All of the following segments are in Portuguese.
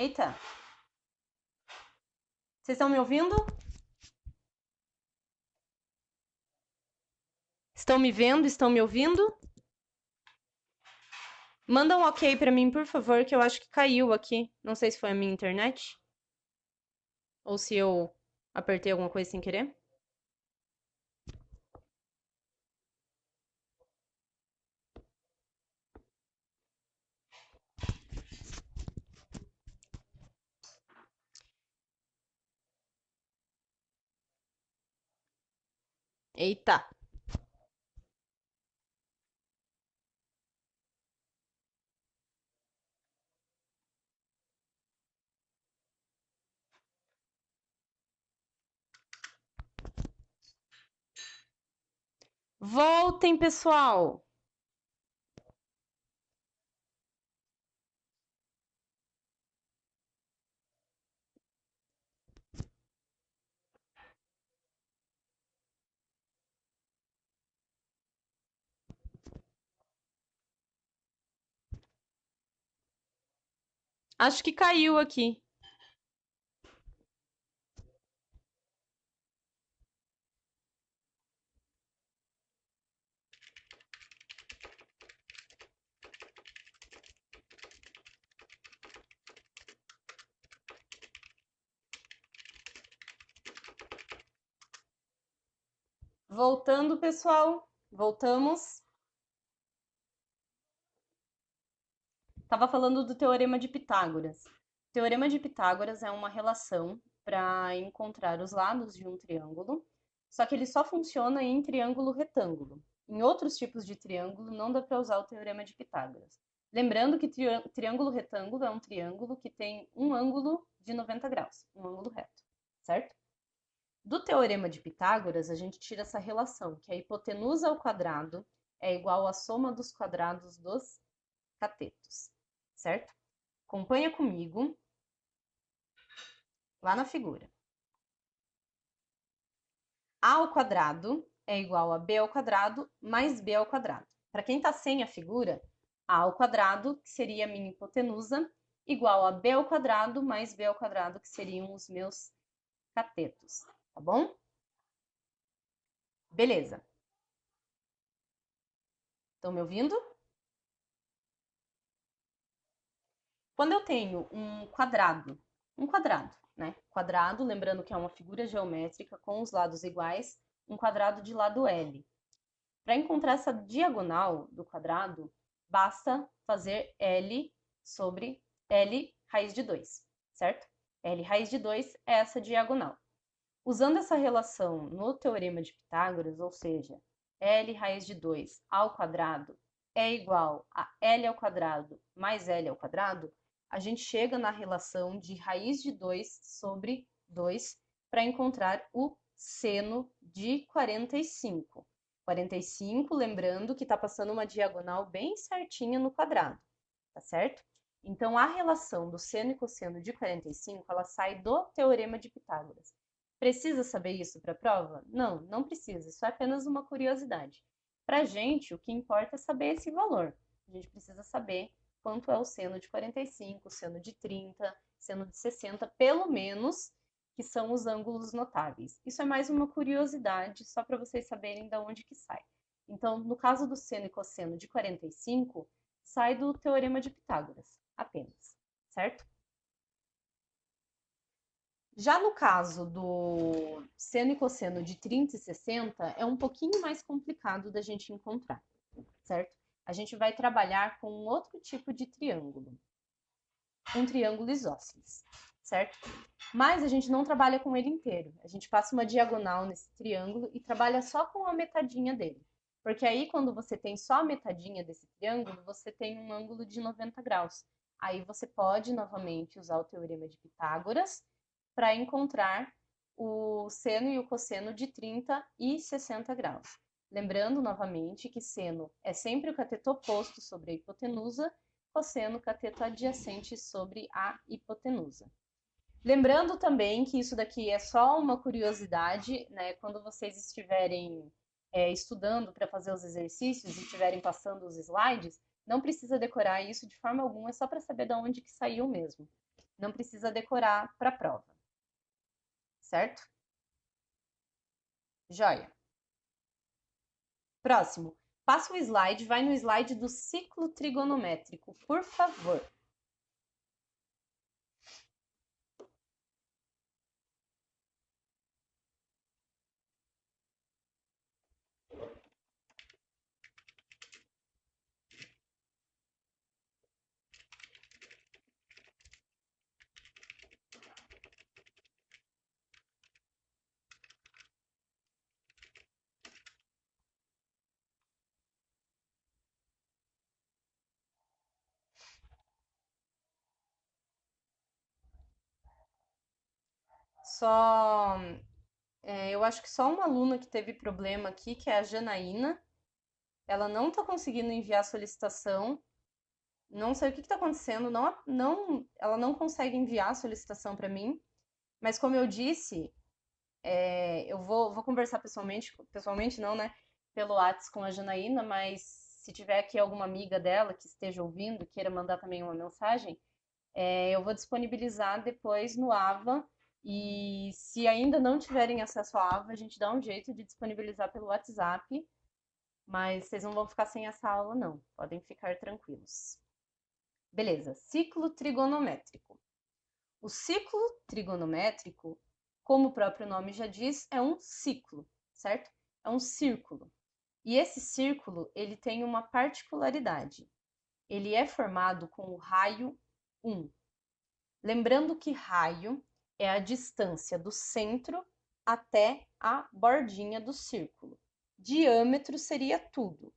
Eita! Vocês estão me ouvindo? Estão me vendo? Estão me ouvindo? Manda um ok pra mim, por favor, que eu acho que caiu aqui. Não sei se foi a minha internet ou se eu apertei alguma coisa sem querer. Eita! Voltem, pessoal! Acho que caiu aqui. Voltando, pessoal. Voltamos. Estava falando do Teorema de Pitágoras. O Teorema de Pitágoras é uma relação para encontrar os lados de um triângulo, só que ele só funciona em triângulo retângulo. Em outros tipos de triângulo, não dá para usar o Teorema de Pitágoras. Lembrando que triângulo retângulo é um triângulo que tem um ângulo de 90 graus, um ângulo reto, certo? Do Teorema de Pitágoras, a gente tira essa relação, que a hipotenusa ao quadrado é igual à soma dos quadrados dos catetos, certo? Acompanha comigo lá na figura. A ao quadrado é igual a b ao quadrado mais b ao quadrado. Para quem está sem a figura, a ao quadrado, que seria a minha hipotenusa, igual a b ao quadrado mais b ao quadrado, que seriam os meus catetos, tá bom? Beleza. Estão me ouvindo? Quando eu tenho um quadrado, né? Quadrado, lembrando que é uma figura geométrica com os lados iguais, um quadrado de lado L. Para encontrar essa diagonal do quadrado, basta fazer L sobre L raiz de 2, certo? L raiz de 2 é essa diagonal. Usando essa relação no Teorema de Pitágoras, ou seja, L raiz de 2 ao quadrado é igual a L ao quadrado mais L ao quadrado, a gente chega na relação de raiz de 2 sobre 2 para encontrar o seno de 45. 45, lembrando que está passando uma diagonal bem certinha no quadrado, tá certo? Então, a relação do seno e cosseno de 45, ela sai do Teorema de Pitágoras. Precisa saber isso para a prova? Não, não precisa, isso é apenas uma curiosidade. Para a gente, o que importa é saber esse valor. A gente precisa saber quanto é o seno de 45, o seno de 30, seno de 60, pelo menos, que são os ângulos notáveis. Isso é mais uma curiosidade, só para vocês saberem de onde que sai. Então, no caso do seno e cosseno de 45, sai do Teorema de Pitágoras, apenas, certo? Já no caso do seno e cosseno de 30 e 60, é um pouquinho mais complicado da gente encontrar, certo? A gente vai trabalhar com um outro tipo de triângulo, um triângulo isósceles, certo? Mas a gente não trabalha com ele inteiro. A gente passa uma diagonal nesse triângulo e trabalha só com a metadinha dele. Porque aí, quando você tem só a metadinha desse triângulo, você tem um ângulo de 90 graus. Aí você pode, novamente, usar o Teorema de Pitágoras para encontrar o seno e o cosseno de 30 e 60 graus. Lembrando, novamente, que seno é sempre o cateto oposto sobre a hipotenusa, cosseno cateto adjacente sobre a hipotenusa. Lembrando também que isso daqui é só uma curiosidade, né? Quando vocês estiverem estudando para fazer os exercícios e estiverem passando os slides, não precisa decorar isso de forma alguma, é só para saber de onde que saiu mesmo, Não precisa decorar para a prova. Certo? Joia. Próximo. Passa o slide, vai no slide do ciclo trigonométrico, por favor. Só, eu acho que só uma aluna que teve problema aqui, que é a Janaína. Ela não está conseguindo enviar a solicitação. Não sei o que está acontecendo. Ela não consegue enviar a solicitação para mim. Mas como eu disse, eu vou conversar pessoalmente não, né? Pelo WhatsApp com a Janaína, mas se tiver aqui alguma amiga dela que esteja ouvindo, queira mandar também uma mensagem, eu vou disponibilizar depois no AVA. E se ainda não tiverem acesso ao AVA, a gente dá um jeito de disponibilizar pelo WhatsApp. Mas vocês não vão ficar sem essa aula, não. Podem ficar tranquilos. Beleza, ciclo trigonométrico. O ciclo trigonométrico, como o próprio nome já diz, é um ciclo, certo? É um círculo. E esse círculo, ele tem uma particularidade. Ele é formado com o raio 1. Lembrando que raio é a distância do centro até a bordinha do círculo. Diâmetro seria tudo.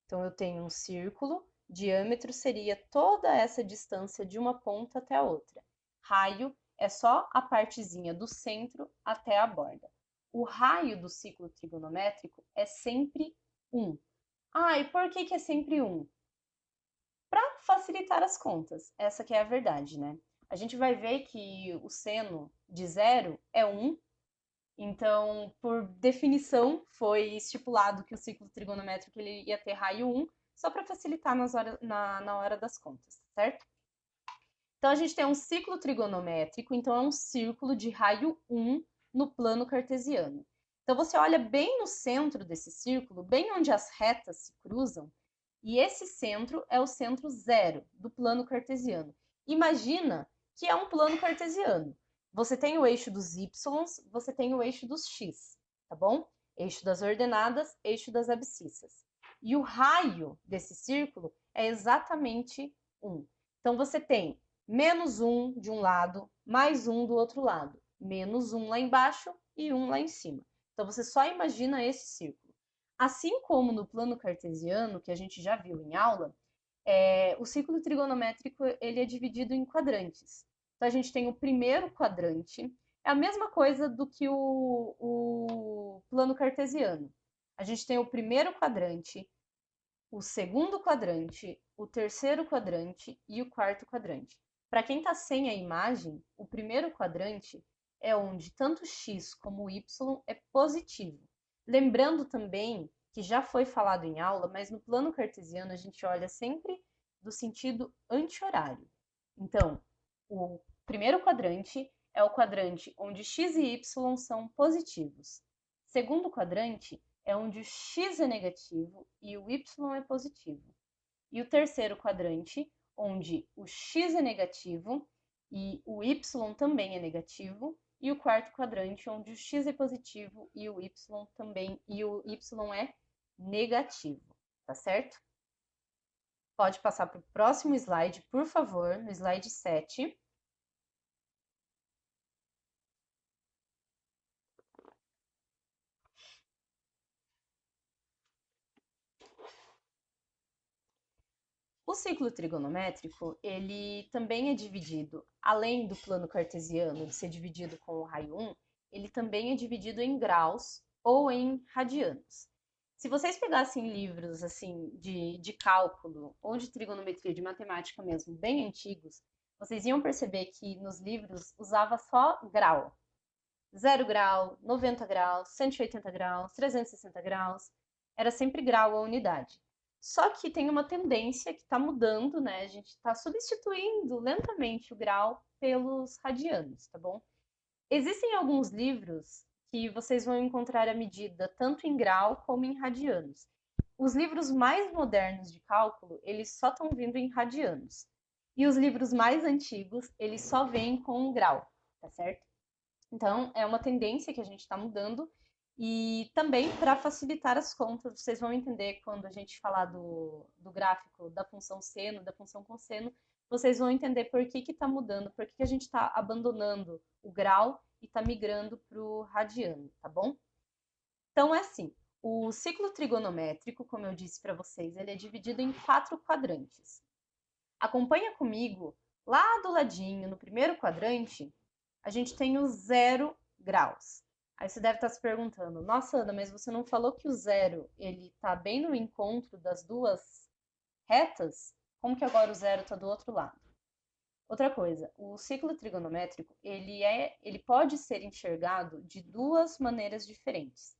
Então, eu tenho um círculo, diâmetro seria toda essa distância de uma ponta até a outra. Raio é só a partezinha do centro até a borda. O raio do ciclo trigonométrico é sempre 1. Ah, e por que é sempre 1? Para facilitar as contas, essa que é a verdade, né? A gente vai ver que o seno de zero é 1, então, por definição, foi estipulado que o ciclo trigonométrico ele ia ter raio 1, só para facilitar na hora das contas, certo? Então, a gente tem um ciclo trigonométrico, então é um círculo de raio 1 no plano cartesiano. Então, você olha bem no centro desse círculo, bem onde as retas se cruzam, e esse centro é o centro zero do plano cartesiano. Imagina que é um plano cartesiano. Você tem o eixo dos y, você tem o eixo dos x, tá bom? Eixo das ordenadas, eixo das abscissas. E o raio desse círculo é exatamente 1. Então, você tem menos 1 de um lado, mais 1 do outro lado. Menos 1 lá embaixo e 1 lá em cima. Então, você só imagina esse círculo. Assim como no plano cartesiano, que a gente já viu em aula, o ciclo trigonométrico ele é dividido em quadrantes. Então, a gente tem o primeiro quadrante, é a mesma coisa do que o plano cartesiano. A gente tem o primeiro quadrante, o segundo quadrante, o terceiro quadrante e o quarto quadrante. Para quem está sem a imagem, o primeiro quadrante é onde tanto x como y é positivo. Lembrando também que já foi falado em aula, mas no plano cartesiano a gente olha sempre do sentido anti-horário. Então, o primeiro quadrante é o quadrante onde x e y são positivos. Segundo quadrante é onde o x é negativo e o y é positivo. E o terceiro quadrante, onde o x é negativo e o y também é negativo, e o quarto quadrante, onde o x é positivo e o y é negativo, tá certo? Pode passar para o próximo slide, por favor, no slide 7. O ciclo trigonométrico, ele também é dividido, além do plano cartesiano de ser dividido com o raio 1, ele também é dividido em graus ou em radianos. Se vocês pegassem livros assim de cálculo ou de trigonometria, de matemática mesmo, bem antigos, vocês iam perceber que nos livros usava só grau. 0 grau, 90 graus, 180 graus, 360 graus, era sempre grau a unidade. Só que tem uma tendência que está mudando, né? A gente está substituindo lentamente o grau pelos radianos, tá bom? Existem alguns livros que vocês vão encontrar a medida tanto em grau como em radianos. Os livros mais modernos de cálculo, eles só estão vindo em radianos. E os livros mais antigos, eles só vêm com um grau, tá certo? Então, é uma tendência que a gente está mudando. E também para facilitar as contas, vocês vão entender quando a gente falar do gráfico da função seno, da função cosseno, vocês vão entender por que está mudando, por que a gente está abandonando o grau e está migrando para o radiano, tá bom? Então, é assim, o ciclo trigonométrico, como eu disse para vocês, ele é dividido em 4 quadrantes. Acompanha comigo, lá do ladinho, no primeiro quadrante, a gente tem o 0 graus. Aí você deve estar se perguntando, nossa, Ana, mas você não falou que o zero ele está bem no encontro das duas retas? Como que agora o zero está do outro lado? Outra coisa, o ciclo trigonométrico ele pode ser enxergado de duas maneiras diferentes.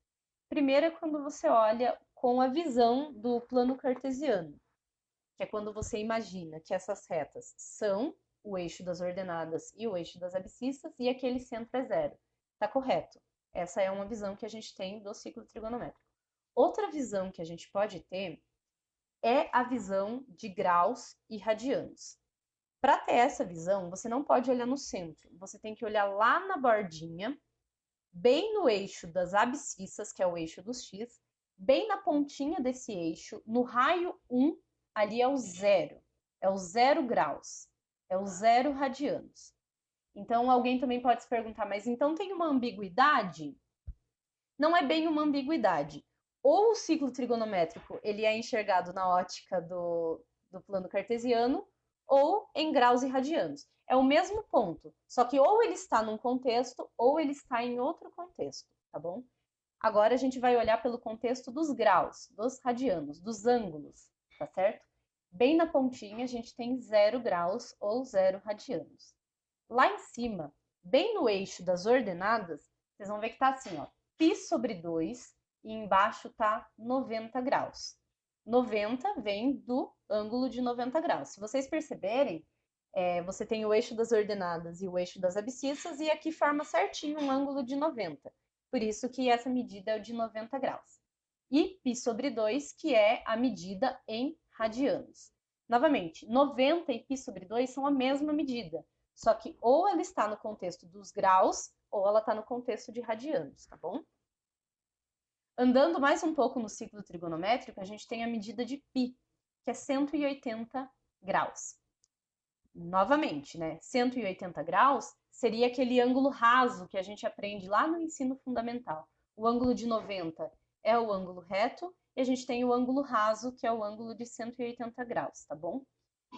Primeiro é quando você olha com a visão do plano cartesiano, que é quando você imagina que essas retas são o eixo das ordenadas e o eixo das abscissas e aquele centro é zero. Tá correto. Essa é uma visão que a gente tem do ciclo trigonométrico. Outra visão que a gente pode ter é a visão de graus e radianos. Para ter essa visão, você não pode olhar no centro, você tem que olhar lá na bordinha, bem no eixo das abscissas, que é o eixo dos x, bem na pontinha desse eixo, no raio 1, ali é o zero graus, é o 0 radianos. Então, alguém também pode se perguntar, mas então tem uma ambiguidade? Não é bem uma ambiguidade. Ou o ciclo trigonométrico ele é enxergado na ótica do plano cartesiano, ou em graus e radianos. É o mesmo ponto, só que ou ele está num contexto, ou ele está em outro contexto, tá bom? Agora a gente vai olhar pelo contexto dos graus, dos radianos, dos ângulos, tá certo? Bem na pontinha a gente tem 0 graus ou 0 radianos. Lá em cima, bem no eixo das ordenadas, vocês vão ver que tá assim, ó, π sobre 2 e embaixo tá 90 graus. 90 vem do ângulo de 90 graus. Se vocês perceberem, você tem o eixo das ordenadas e o eixo das abscissas e aqui forma certinho um ângulo de 90. Por isso que essa medida é o de 90 graus. E π sobre 2, que é a medida em radianos. Novamente, 90 e π sobre 2 são a mesma medida, só que ou ela está no contexto dos graus ou ela está no contexto de radianos, tá bom? Andando mais um pouco no ciclo trigonométrico, a gente tem a medida de π, que é 180 graus. Novamente, né? 180 graus seria aquele ângulo raso que a gente aprende lá no ensino fundamental. O ângulo de 90 é o ângulo reto e a gente tem o ângulo raso, que é o ângulo de 180 graus, tá bom?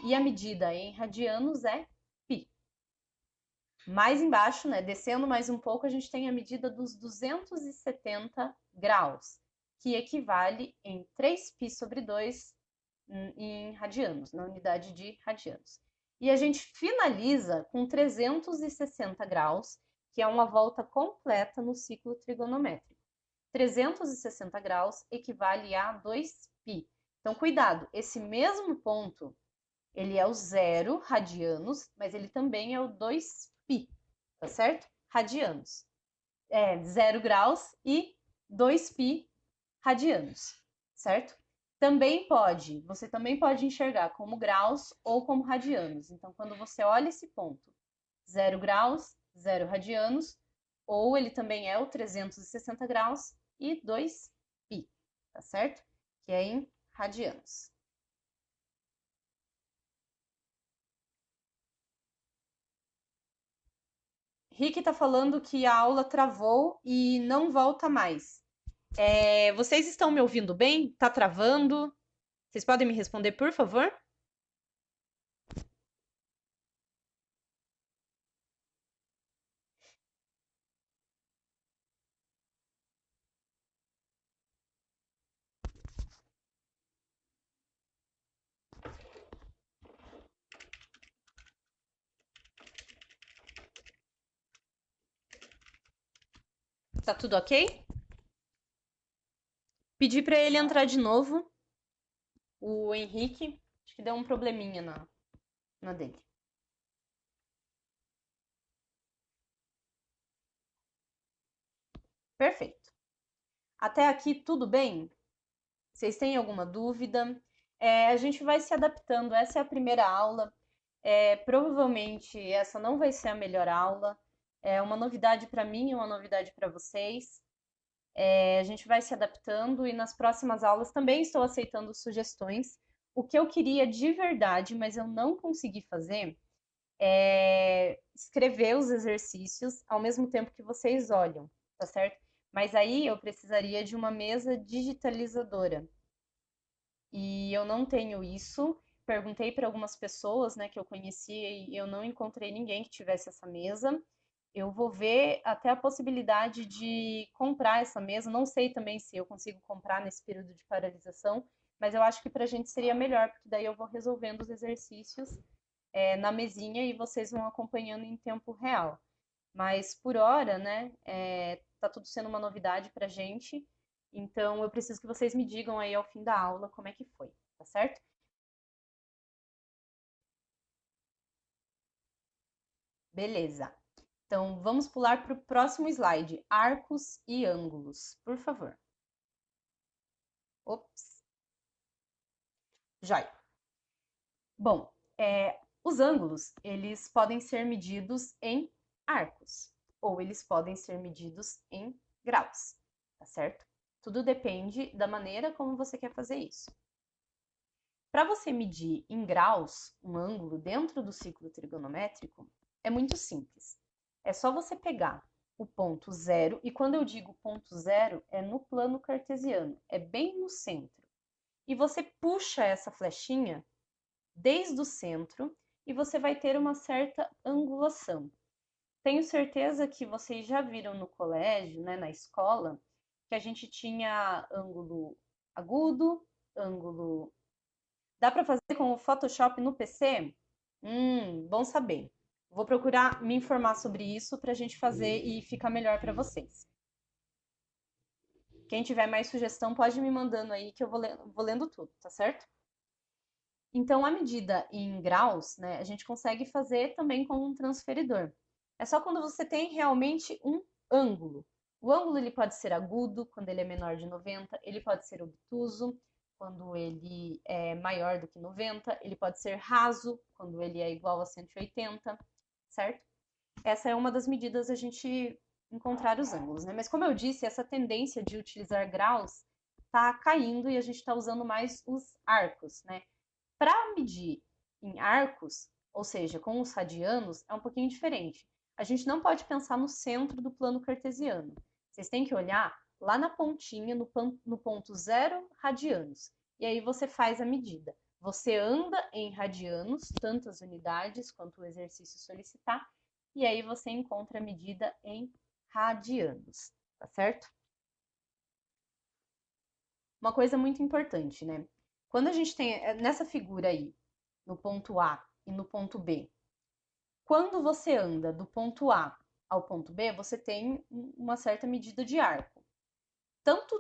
E a medida em radianos é π. Mais embaixo, né, descendo mais um pouco, a gente tem a medida dos 270 graus, que equivale em 3π sobre 2 em radianos, na unidade de radianos. E a gente finaliza com 360 graus, que é uma volta completa no ciclo trigonométrico. 360 graus equivale a 2π. Então, cuidado, esse mesmo ponto, ele é o 0 radianos, mas ele também é o 2π, tá certo? Radianos. 0 graus e 2π radianos, certo? Você também pode enxergar como graus ou como radianos. Então, quando você olha esse ponto, 0 graus, 0 radianos, ou ele também é o 360 graus e 2π, tá certo? Que é em radianos. Rick está falando que a aula travou e não volta mais. Vocês estão me ouvindo bem? Tá travando? Vocês podem me responder, por favor? Tá tudo ok? Pedi para ele entrar de novo. O Henrique, acho que deu um probleminha na dele. Perfeito. Até aqui tudo bem? Vocês têm alguma dúvida? A gente vai se adaptando. Essa é a primeira aula. Provavelmente essa não vai ser a melhor aula. É uma novidade para mim e uma novidade para vocês. A gente vai se adaptando e nas próximas aulas também estou aceitando sugestões. O que eu queria de verdade, mas eu não consegui fazer, é escrever os exercícios ao mesmo tempo que vocês olham, tá certo? Mas aí eu precisaria de uma mesa digitalizadora. E eu não tenho isso. Perguntei para algumas pessoas, né, que eu conhecia e eu não encontrei ninguém que tivesse essa mesa. Eu vou ver até a possibilidade de comprar essa mesa. Não sei também se eu consigo comprar nesse período de paralisação, mas eu acho que para a gente seria melhor, porque daí eu vou resolvendo os exercícios na mesinha e vocês vão acompanhando em tempo real. Mas por hora, né, tá tudo sendo uma novidade pra gente. Então eu preciso que vocês me digam aí ao fim da aula como é que foi, tá certo? Beleza. Então vamos pular para o próximo slide, arcos e ângulos, por favor. Ops. Joia. Bom, os ângulos, eles podem ser medidos em arcos, ou eles podem ser medidos em graus, tá certo? Tudo depende da maneira como você quer fazer isso. Para você medir em graus um ângulo dentro do ciclo trigonométrico, é muito simples. É só você pegar o ponto zero, e quando eu digo ponto zero, é no plano cartesiano, é bem no centro. E você puxa essa flechinha desde o centro e você vai ter uma certa angulação. Tenho certeza que vocês já viram no colégio, né, na escola, que a gente tinha ângulo agudo, ângulo. Dá para fazer com o Photoshop no PC? Bom saber. Vou procurar me informar sobre isso para a gente fazer e ficar melhor para vocês. Quem tiver mais sugestão pode me mandando aí que eu vou lendo tudo, tá certo? Então, a medida em graus, né, a gente consegue fazer também com um transferidor. É só quando você tem realmente um ângulo. O ângulo ele pode ser agudo, quando ele é menor de 90, ele pode ser obtuso, quando ele é maior do que 90, ele pode ser raso, quando ele é igual a 180, certo? Essa é uma das medidas a gente encontrar os ângulos, né? Mas como eu disse, essa tendência de utilizar graus está caindo e a gente está usando mais os arcos, né? Para medir em arcos, ou seja, com os radianos, é um pouquinho diferente. A gente não pode pensar no centro do plano cartesiano. Vocês têm que olhar lá na pontinha, no ponto 0 radianos. E aí você faz a medida. Você anda em radianos, tantas unidades quanto o exercício solicitar, e aí você encontra a medida em radianos, tá certo? Uma coisa muito importante, né? Quando a gente tem nessa figura aí, no ponto A e no ponto B, quando você anda do ponto A ao ponto B, você tem uma certa medida de arco, tanto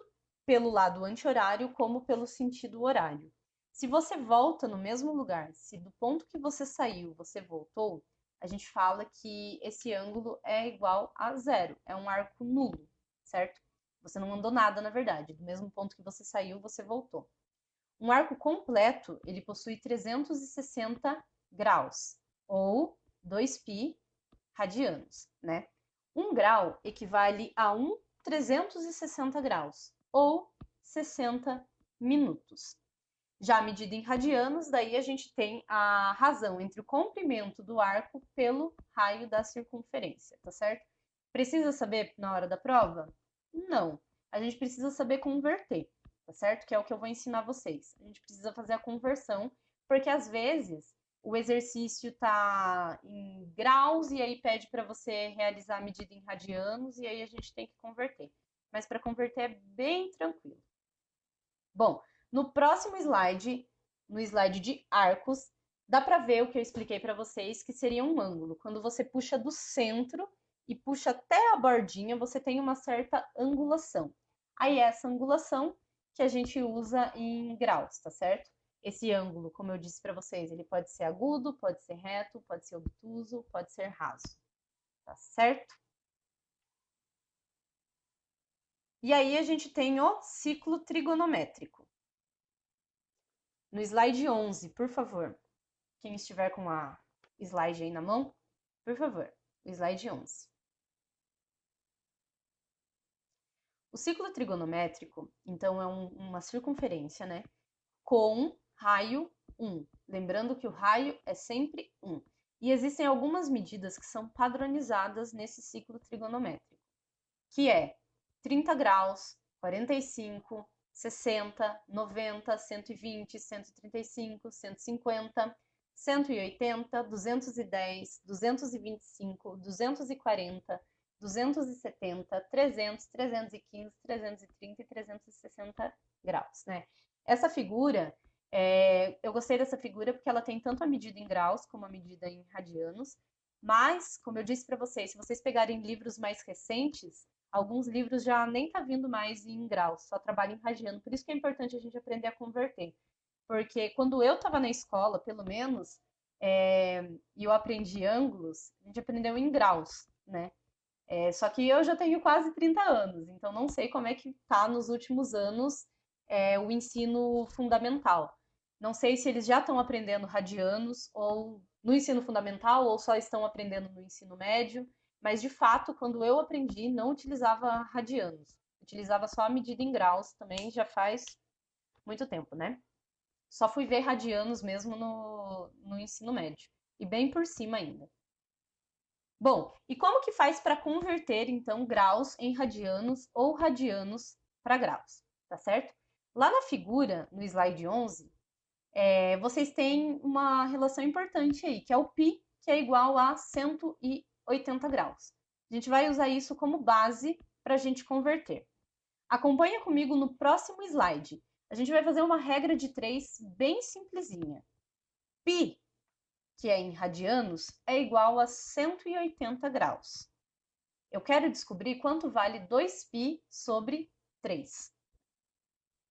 pelo lado anti-horário como pelo sentido horário. Se você volta no mesmo lugar, se do ponto que você saiu você voltou, a gente fala que esse ângulo é igual a zero, é um arco nulo, certo? Você não andou nada, na verdade. Do mesmo ponto que você saiu, você voltou. Um arco completo, ele possui 360 graus, ou 2π radianos, né? Um grau equivale a 360 graus, ou 60 minutos. Já a medida em radianos, daí a gente tem a razão entre o comprimento do arco pelo raio da circunferência, tá certo? Precisa saber na hora da prova? Não. A gente precisa saber converter, tá certo? Que é o que eu vou ensinar vocês. A gente precisa fazer a conversão, porque às vezes o exercício tá em graus e aí pede para você realizar a medida em radianos e aí a gente tem que converter. Mas para converter é bem tranquilo. Bom, no próximo slide, no slide de arcos, dá para ver o que eu expliquei para vocês, que seria um ângulo. Quando você puxa do centro e puxa até a bordinha, você tem uma certa angulação. Aí essa angulação que a gente usa em graus, tá certo? Esse ângulo, como eu disse para vocês, ele pode ser agudo, pode ser reto, pode ser obtuso, pode ser raso. Tá certo? E aí a gente tem o ciclo trigonométrico. No slide 11, por favor, quem estiver com a slide aí na mão, por favor, o slide 11. O ciclo trigonométrico, então, é uma circunferência, né, com raio 1. Lembrando que o raio é sempre 1. E existem algumas medidas que são padronizadas nesse ciclo trigonométrico, que é 30 graus, 45, 60, 90, 120, 135, 150, 180, 210, 225, 240, 270, 300, 315, 330 e 360 graus, né? Essa figura, eu gostei dessa figura porque ela tem tanto a medida em graus como a medida em radianos, mas, como eu disse para vocês, se vocês pegarem livros mais recentes, alguns livros já nem tá vindo mais em graus, só trabalha em radiano. Por isso que é importante a gente aprender a converter. Porque quando eu estava na escola, pelo menos, e eu aprendi ângulos, a gente aprendeu em graus, né? Só que eu já tenho quase 30 anos, então não sei como é que tá nos últimos anos o ensino fundamental. Não sei se eles já estão aprendendo radianos ou no ensino fundamental ou só estão aprendendo no ensino médio, mas de fato, quando eu aprendi, não utilizava radianos, utilizava só a medida em graus, também já faz muito tempo, né? Só fui ver radianos mesmo no ensino médio, e bem por cima ainda. Bom, e como que faz para converter, então, graus em radianos ou radianos para graus, tá certo? Lá na figura, no slide 11, vocês têm uma relação importante aí, que é o π, que é igual a 180 graus. A gente vai usar isso como base para a gente converter. Acompanha comigo no próximo slide. A gente vai fazer uma regra de 3 bem simplesinha. Π, que é em radianos, é igual a 180 graus. Eu quero descobrir quanto vale 2π sobre 3.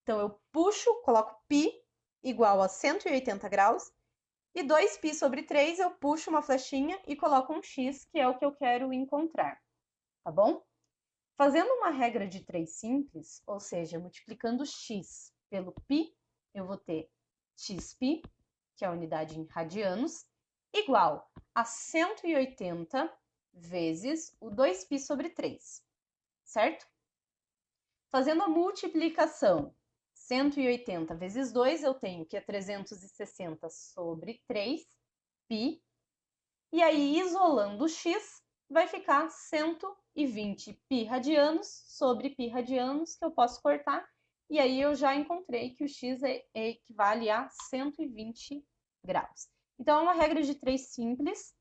Então, eu puxo, coloco π igual a 180 graus, e 2π sobre 3 eu puxo uma flechinha e coloco um x, que é o que eu quero encontrar, tá bom? Fazendo uma regra de 3 simples, ou seja, multiplicando x pelo π, eu vou ter xπ, que é a unidade em radianos, igual a 180 vezes o 2π sobre 3, certo? Fazendo a multiplicação, 180 vezes 2, eu tenho que é 360 sobre 3, π. E aí, isolando o x, vai ficar 120 π radianos sobre π radianos, que eu posso cortar. E aí, eu já encontrei que o x equivale a 120 graus. Então, é uma regra de 3 simples,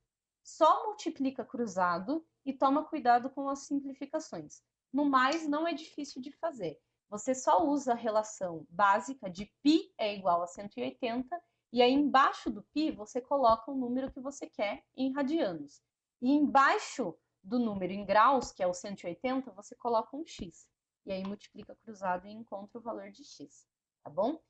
só multiplica cruzado e toma cuidado com as simplificações. No mais, não é difícil de fazer. Você só usa a relação básica de π é igual a 180, e aí embaixo do π você coloca o número que você quer em radianos. E embaixo do número em graus, que é o 180, você coloca um x. E aí multiplica cruzado e encontra o valor de x, tá bom?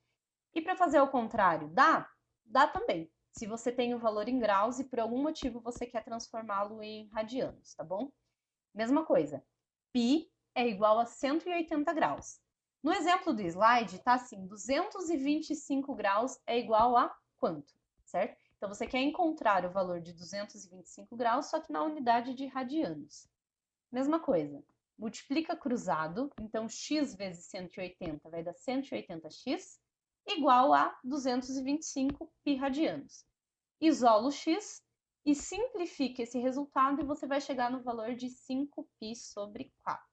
E para fazer ao contrário, dá? Dá também. Se você tem o valor em graus e por algum motivo você quer transformá-lo em radianos, tá bom? Mesma coisa, π é igual a 180 graus. No exemplo do slide, tá assim, 225 graus é igual a quanto, certo? Então, você quer encontrar o valor de 225 graus, só que na unidade de radianos. Mesma coisa, multiplica cruzado, então x vezes 180 vai dar 180x, igual a 225 π radianos. Isola o x e simplifica esse resultado e você vai chegar no valor de 5π sobre 4,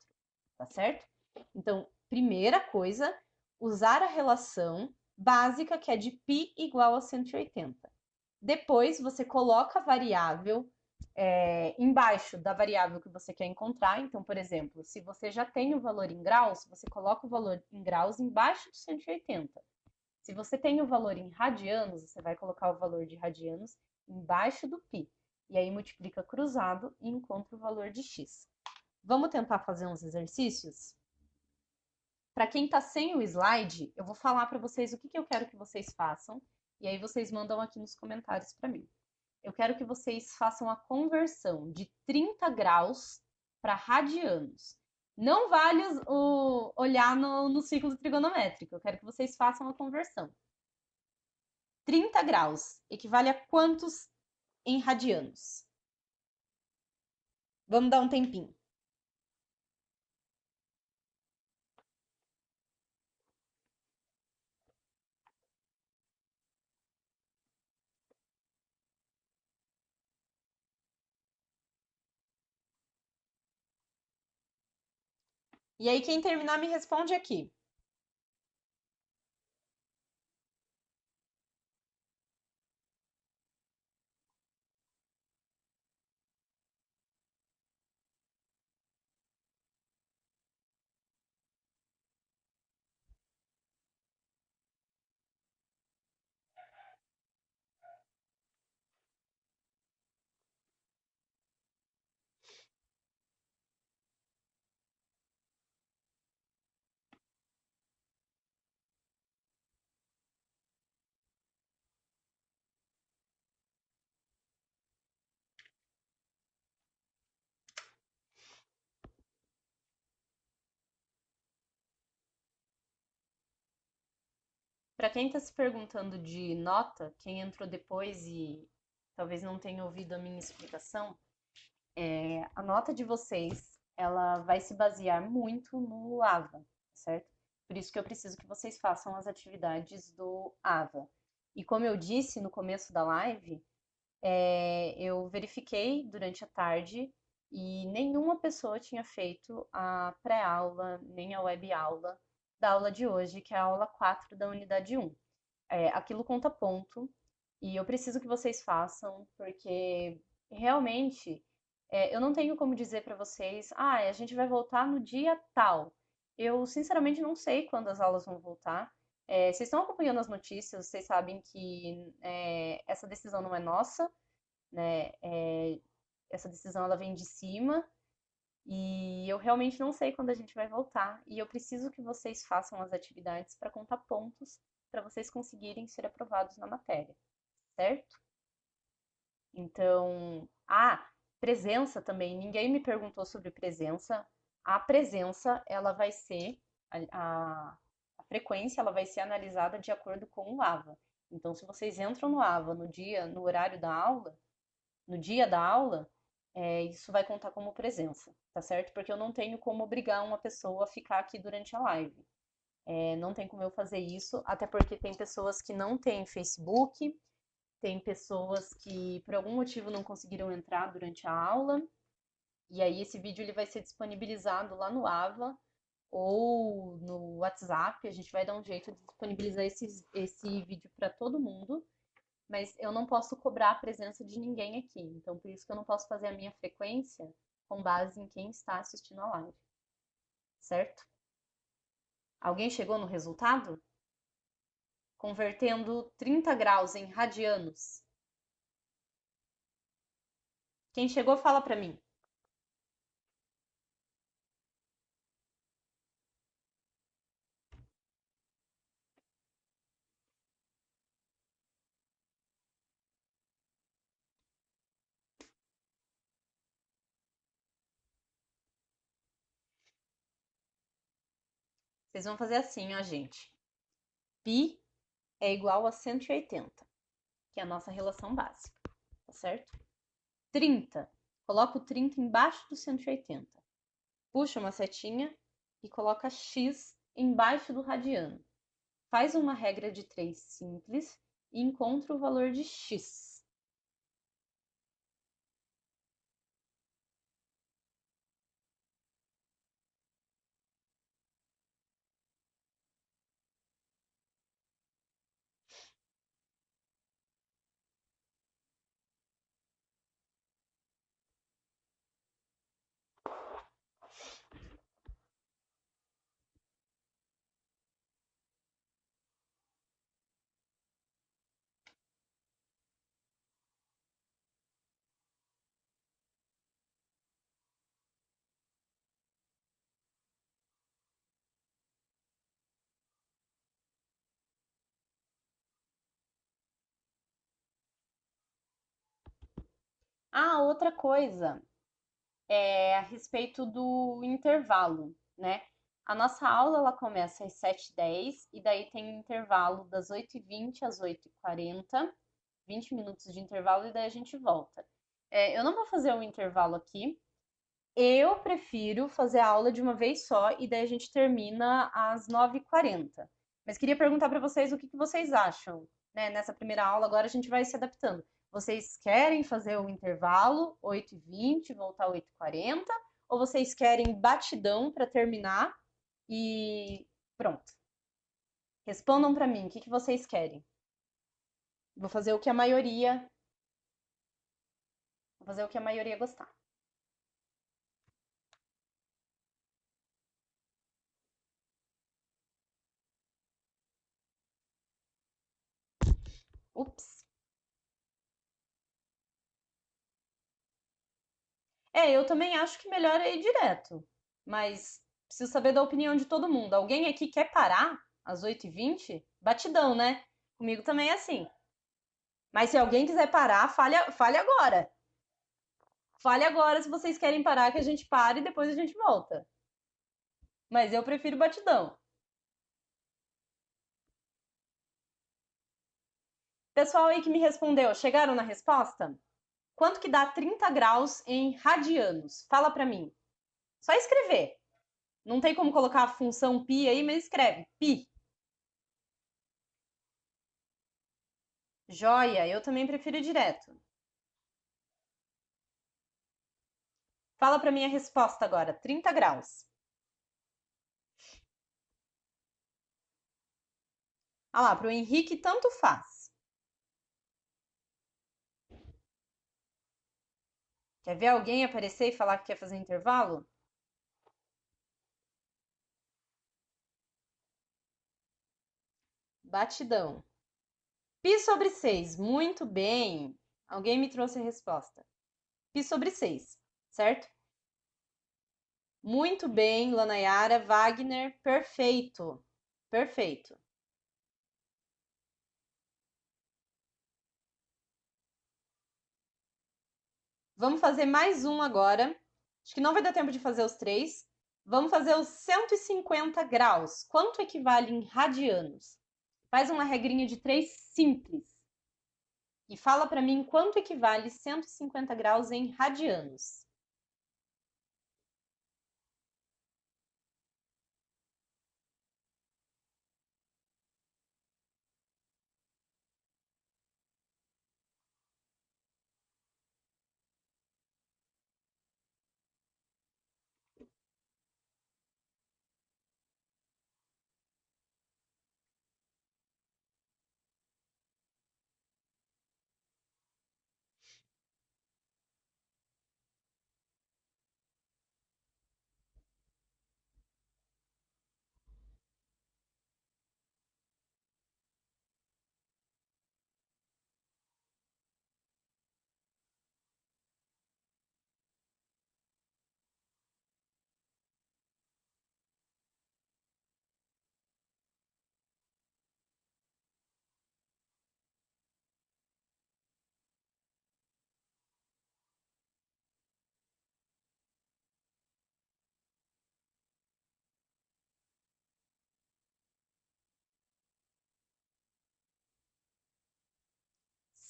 tá certo? Então, primeira coisa, usar a relação básica que é de π igual a 180. Depois, você coloca a variável embaixo da variável que você quer encontrar. Então, por exemplo, se você já tem o valor em graus, você coloca o valor em graus embaixo de 180. Se você tem o valor em radianos, você vai colocar o valor de radianos embaixo do π. E aí multiplica cruzado e encontra o valor de x. Vamos tentar fazer uns exercícios? Para quem está sem o slide, eu vou falar para vocês o que eu quero que vocês façam, e aí vocês mandam aqui nos comentários para mim. Eu quero que vocês façam a conversão de 30 graus para radianos. Não vale olhar no ciclo trigonométrico, eu quero que vocês façam a conversão. 30 graus equivale a quantos em radianos? Vamos dar um tempinho. E aí, quem terminar, me responde aqui. Para quem está se perguntando de nota, quem entrou depois e talvez não tenha ouvido a minha explicação, a nota de vocês, ela vai se basear muito no AVA, certo? Por isso que eu preciso que vocês façam as atividades do AVA. E como eu disse no começo da live, eu verifiquei durante a tarde e nenhuma pessoa tinha feito a pré-aula, nem a web-aula da aula de hoje, que é a aula 4 da unidade 1. Aquilo conta ponto e eu preciso que vocês façam, porque realmente eu não tenho como dizer para vocês, a gente vai voltar no dia tal. Eu sinceramente não sei quando as aulas vão voltar. Vocês estão acompanhando as notícias, vocês sabem que essa decisão não é nossa, né? Essa decisão ela vem de cima e eu realmente não sei quando a gente vai voltar. E eu preciso que vocês façam as atividades para contar pontos para vocês conseguirem ser aprovados na matéria, certo? Então, presença também. Ninguém me perguntou sobre presença. A presença, ela vai ser a frequência, ela vai ser analisada de acordo com o AVA. Então, se vocês entram no AVA no horário da aula, no dia da aula, isso vai contar como presença, tá certo? Porque eu não tenho como obrigar uma pessoa a ficar aqui durante a live. Não tem como eu fazer isso, até porque tem pessoas que não têm Facebook, tem pessoas que por algum motivo não conseguiram entrar durante a aula, e aí esse vídeo ele vai ser disponibilizado lá no AVA ou no WhatsApp, a gente vai dar um jeito de disponibilizar esse vídeo para todo mundo, mas eu não posso cobrar a presença de ninguém aqui, então por isso que eu não posso fazer a minha frequência com base em quem está assistindo a live, certo? Alguém chegou no resultado? Convertendo 30 graus em radianos. Quem chegou, fala para mim. Vocês vão fazer assim, ó, gente. Pi é igual a 180, que é a nossa relação básica, tá certo? 30. Coloca o 30 embaixo do 180. Puxa uma setinha e coloca x embaixo do radiano. Faz uma regra de 3 simples e encontra o valor de x. Ah, outra coisa é a respeito do intervalo, né? A nossa aula ela começa às 7h10 e daí tem um intervalo das 8h20 às 8h40, 20 minutos de intervalo e daí a gente volta. Eu não vou fazer um intervalo aqui. Eu prefiro fazer a aula de uma vez só e daí a gente termina às 9h40. Mas queria perguntar para vocês o que vocês acham, né? Nessa primeira aula, agora a gente vai se adaptando. Vocês querem fazer o intervalo 8h20, voltar 8h40? Ou vocês querem batidão para terminar e pronto? Respondam para mim, o que vocês querem? Vou fazer o que a maioria, vou fazer o que a maioria gostar. Ups. Eu também acho que melhor é ir direto, mas preciso saber da opinião de todo mundo. Alguém aqui quer parar às 8h20? Batidão, né? Comigo também é assim. Mas se alguém quiser parar, fale agora. Fale agora se vocês querem parar, que a gente pare e depois a gente volta. Mas eu prefiro batidão. Pessoal aí que me respondeu, chegaram na resposta? Quanto que dá 30 graus em radianos? Fala pra mim. Só escrever. Não tem como colocar a função pi aí, mas escreve. Pi. Joia, eu também prefiro ir direto. Fala para mim a resposta agora. 30 graus. Ah lá, para o Henrique tanto faz. Quer ver alguém aparecer e falar que quer fazer intervalo? Batidão. Pi sobre 6. Muito bem. Alguém me trouxe a resposta. Pi sobre 6, certo? Muito bem, Lanayara, Wagner, perfeito. Perfeito. Vamos fazer mais um agora. Acho que não vai dar tempo de fazer os três. Vamos fazer os 150 graus. Quanto equivale em radianos? Faz uma regrinha de 3 simples. E fala para mim quanto equivale 150 graus em radianos.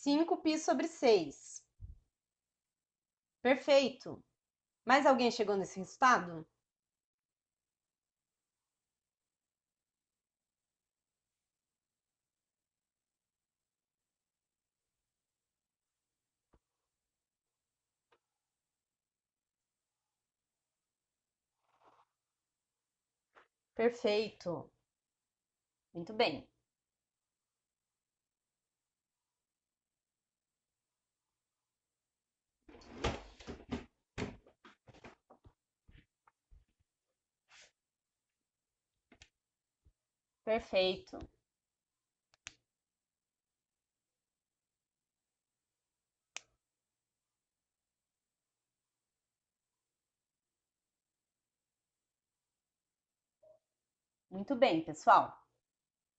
Cinco pi sobre 6. Perfeito. Mais alguém chegou nesse resultado? Perfeito. Muito bem. Perfeito. Muito bem, pessoal.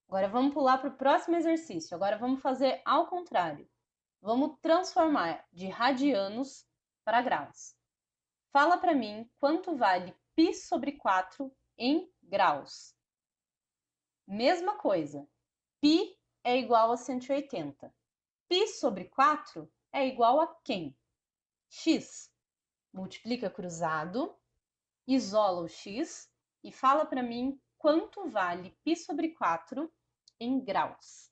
Agora vamos pular para o próximo exercício. Agora vamos fazer ao contrário. Vamos transformar de radianos para graus. Fala para mim quanto vale π sobre 4 em graus. Mesma coisa, π é igual a 180. π sobre 4 é igual a quem? X. Multiplica cruzado, isola o x e fala para mim quanto vale π sobre 4 em graus.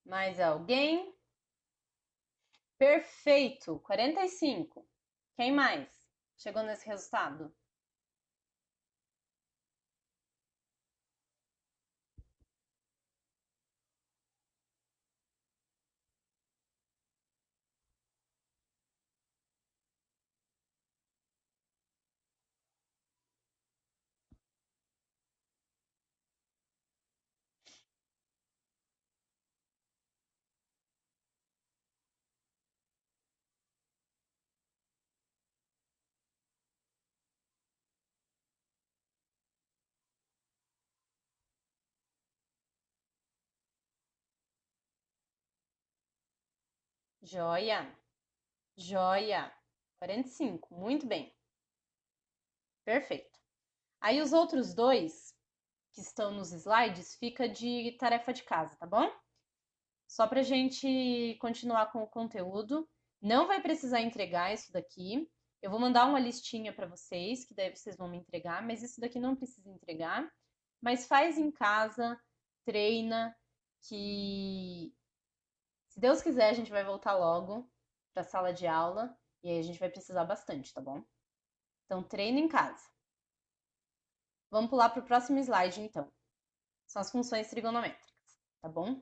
Mais alguém? Perfeito, 45. Quem mais chegou nesse resultado? Joia, joia. 45, muito bem. Perfeito. Aí os outros dois que estão nos slides fica de tarefa de casa, tá bom? Só para a gente continuar com o conteúdo. Não vai precisar entregar isso daqui. Eu vou mandar uma listinha para vocês, que daí vocês vão me entregar, mas isso daqui não precisa entregar. Mas faz em casa, treina, que se Deus quiser a gente vai voltar logo para a sala de aula e aí a gente vai precisar bastante, tá bom? Então treina em casa. Vamos pular para o próximo slide, então. São as funções trigonométricas, tá bom?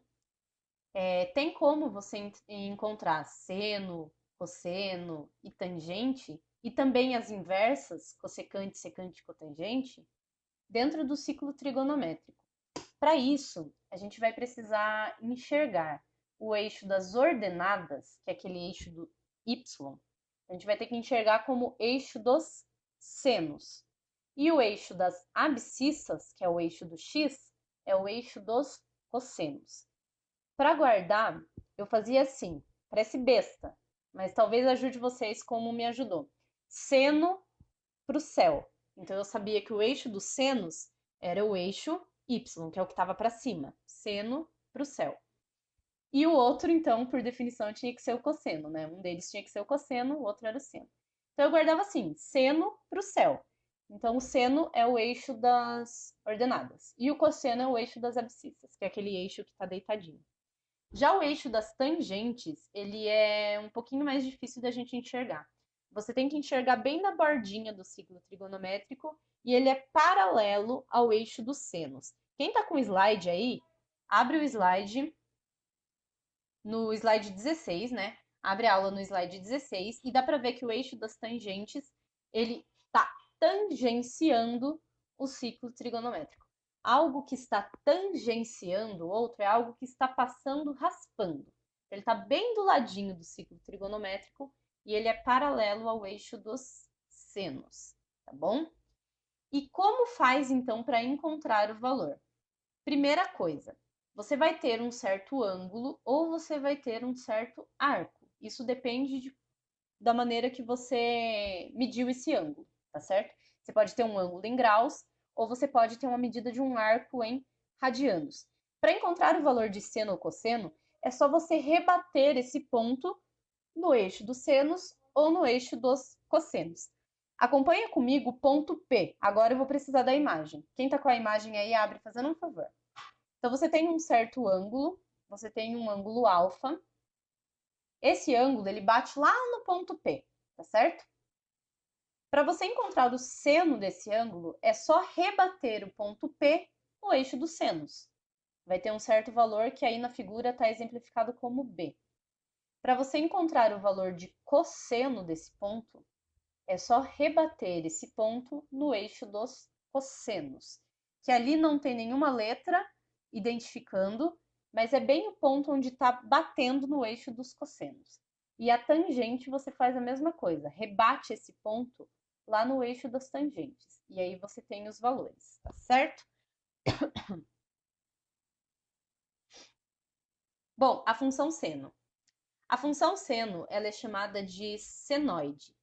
Tem como você encontrar seno, cosseno e tangente, e também as inversas, cossecante, secante e cotangente, dentro do ciclo trigonométrico. Para isso, a gente vai precisar enxergar o eixo das ordenadas, que é aquele eixo do y, a gente vai ter que enxergar como eixo dos senos. E o eixo das abscissas, que é o eixo do x, é o eixo dos cossenos. Para guardar, eu fazia assim, parece besta, mas talvez ajude vocês como me ajudou. Seno para o céu. Então eu sabia que o eixo dos senos era o eixo y, que é o que estava para cima. Seno para o céu. E o outro, então, por definição, tinha que ser o cosseno, né? Um deles tinha que ser o cosseno, o outro era o seno. Então eu guardava assim, seno para o céu. Então o seno é o eixo das ordenadas. E o cosseno é o eixo das abscissas, que é aquele eixo que está deitadinho. Já o eixo das tangentes, ele é um pouquinho mais difícil da gente enxergar. Você tem que enxergar bem na bordinha do ciclo trigonométrico e ele é paralelo ao eixo dos senos. Quem está com o slide aí, abre o slide no slide 16, né? Abre a aula no slide 16 e dá para ver que o eixo das tangentes, ele está tangenciando o ciclo trigonométrico. Algo que está tangenciando o outro é algo que está passando raspando. Ele está bem do ladinho do ciclo trigonométrico e ele é paralelo ao eixo dos senos, tá bom? E como faz, então, para encontrar o valor? Primeira coisa, você vai ter um certo ângulo ou você vai ter um certo arco. Isso depende da maneira que você mediu esse ângulo, tá certo? Você pode ter um ângulo em graus ou você pode ter uma medida de um arco em radianos. Para encontrar o valor de seno ou cosseno, é só você rebater esse ponto no eixo dos senos ou no eixo dos cossenos. Acompanha comigo o ponto P. Agora eu vou precisar da imagem. Quem está com a imagem aí, abre fazendo um favor. Então, você tem um certo ângulo, você tem um ângulo alfa. Esse ângulo, ele bate lá no ponto P, tá certo? Para você encontrar o seno desse ângulo, é só rebater o ponto P no eixo dos senos. Vai ter um certo valor que aí na figura está exemplificado como B. Para você encontrar o valor de cosseno desse ponto, é só rebater esse ponto no eixo dos cossenos, que ali não tem nenhuma letra identificando, mas é bem o ponto onde está batendo no eixo dos cossenos. E a tangente você faz a mesma coisa, rebate esse ponto lá no eixo das tangentes. E aí você tem os valores, tá certo? Bom, a função seno. A função seno, ela é chamada de senoide.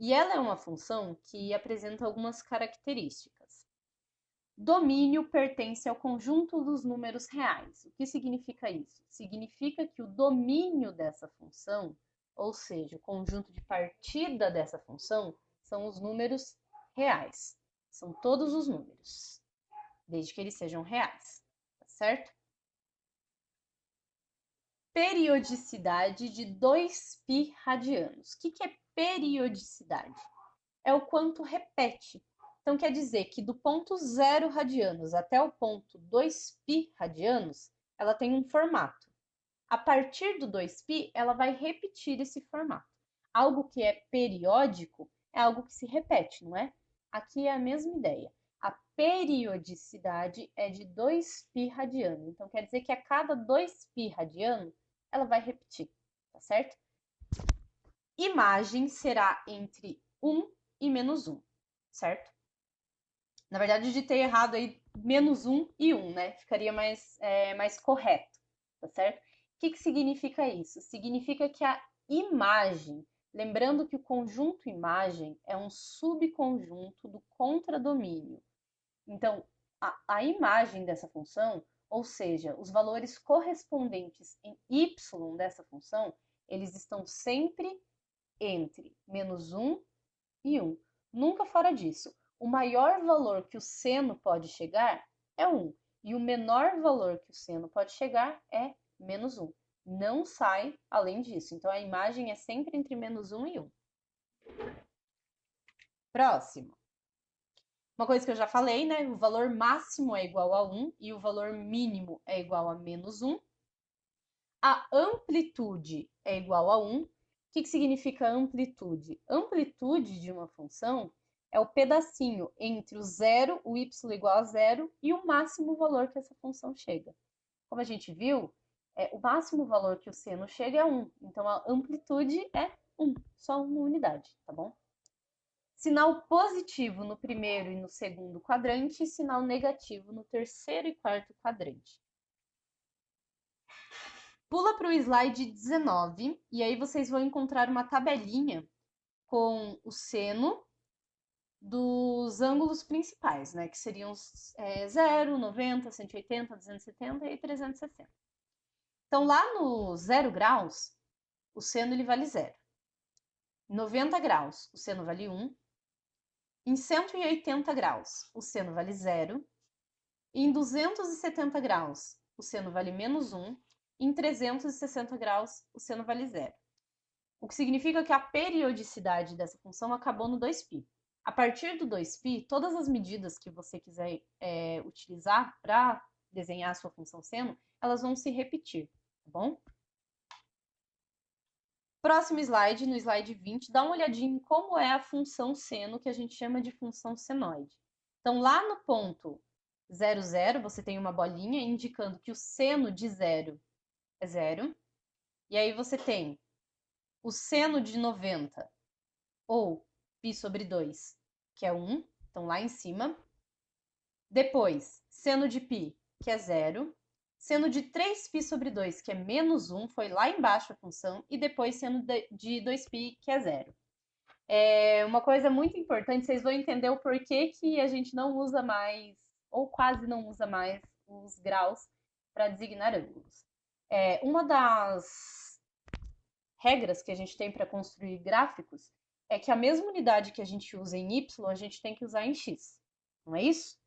E ela é uma função que apresenta algumas características. Domínio pertence ao conjunto dos números reais. O que significa isso? Significa que o domínio dessa função, ou seja, o conjunto de partida dessa função, são os números reais. São todos os números, desde que eles sejam reais, tá certo? Periodicidade de 2π radianos. O que é periodicidade? É o quanto repete. Então, quer dizer que do ponto 0 radianos até o ponto 2π radianos, ela tem um formato. A partir do 2π, ela vai repetir esse formato. Algo que é periódico é algo que se repete, não é? Aqui é a mesma ideia. A periodicidade é de 2π radiano. Então, quer dizer que a cada 2π radiano, ela vai repetir, tá certo? Imagem será entre 1 e menos 1, certo? Na verdade, eu digitei errado aí menos 1 e 1, né? Ficaria mais correto, tá certo? O que significa isso? Significa que a imagem, lembrando que o conjunto imagem é um subconjunto do contradomínio. Então, a imagem dessa função, ou seja, os valores correspondentes em y dessa função, eles estão sempre entre menos 1 e 1. Nunca fora disso. O maior valor que o seno pode chegar é 1. E o menor valor que o seno pode chegar é menos 1. Não sai além disso. Então, a imagem é sempre entre menos 1 e 1. Próximo. Uma coisa que eu já falei, né? O valor máximo é igual a 1 e o valor mínimo é igual a menos 1. A amplitude é igual a 1. O que significa amplitude? Amplitude de uma função é o pedacinho entre o zero, o y igual a zero, e o máximo valor que essa função chega. Como a gente viu, o máximo valor que o seno chega é 1. Então, a amplitude é 1, só uma unidade, tá bom? Sinal positivo no primeiro e no segundo quadrante e sinal negativo no terceiro e quarto quadrante. Pula para o slide 19 e aí vocês vão encontrar uma tabelinha com o seno dos ângulos principais, né? Que seriam 0, 90, 180, 270 e 360. Então, lá no 0 graus, o seno ele vale 0. Em 90 graus, o seno vale 1. Em 180 graus, o seno vale 0. E em 270 graus, o seno vale menos 1. E em 360 graus, o seno vale 0. O que significa que a periodicidade dessa função acabou no 2π. A partir do 2π, todas as medidas que você quiser utilizar para desenhar a sua função seno, elas vão se repetir, tá bom? Próximo slide, no slide 20, dá uma olhadinha em como é a função seno, que a gente chama de função senoide. Então, lá no ponto 0, 0, você tem uma bolinha indicando que o seno de 0 é 0. E aí você tem o seno de 90, ou π sobre 2, que é 1. Então, lá em cima. Depois, seno de π, que é 0. Seno de 3π sobre 2, que é menos 1, foi lá embaixo a função. E depois, seno de 2π, que é 0. Uma coisa muito importante, vocês vão entender o porquê que a gente não usa mais, ou quase não usa mais, os graus para designar ângulos. Uma das regras que a gente tem para construir gráficos é que a mesma unidade que a gente usa em y, a gente tem que usar em x. Não é isso?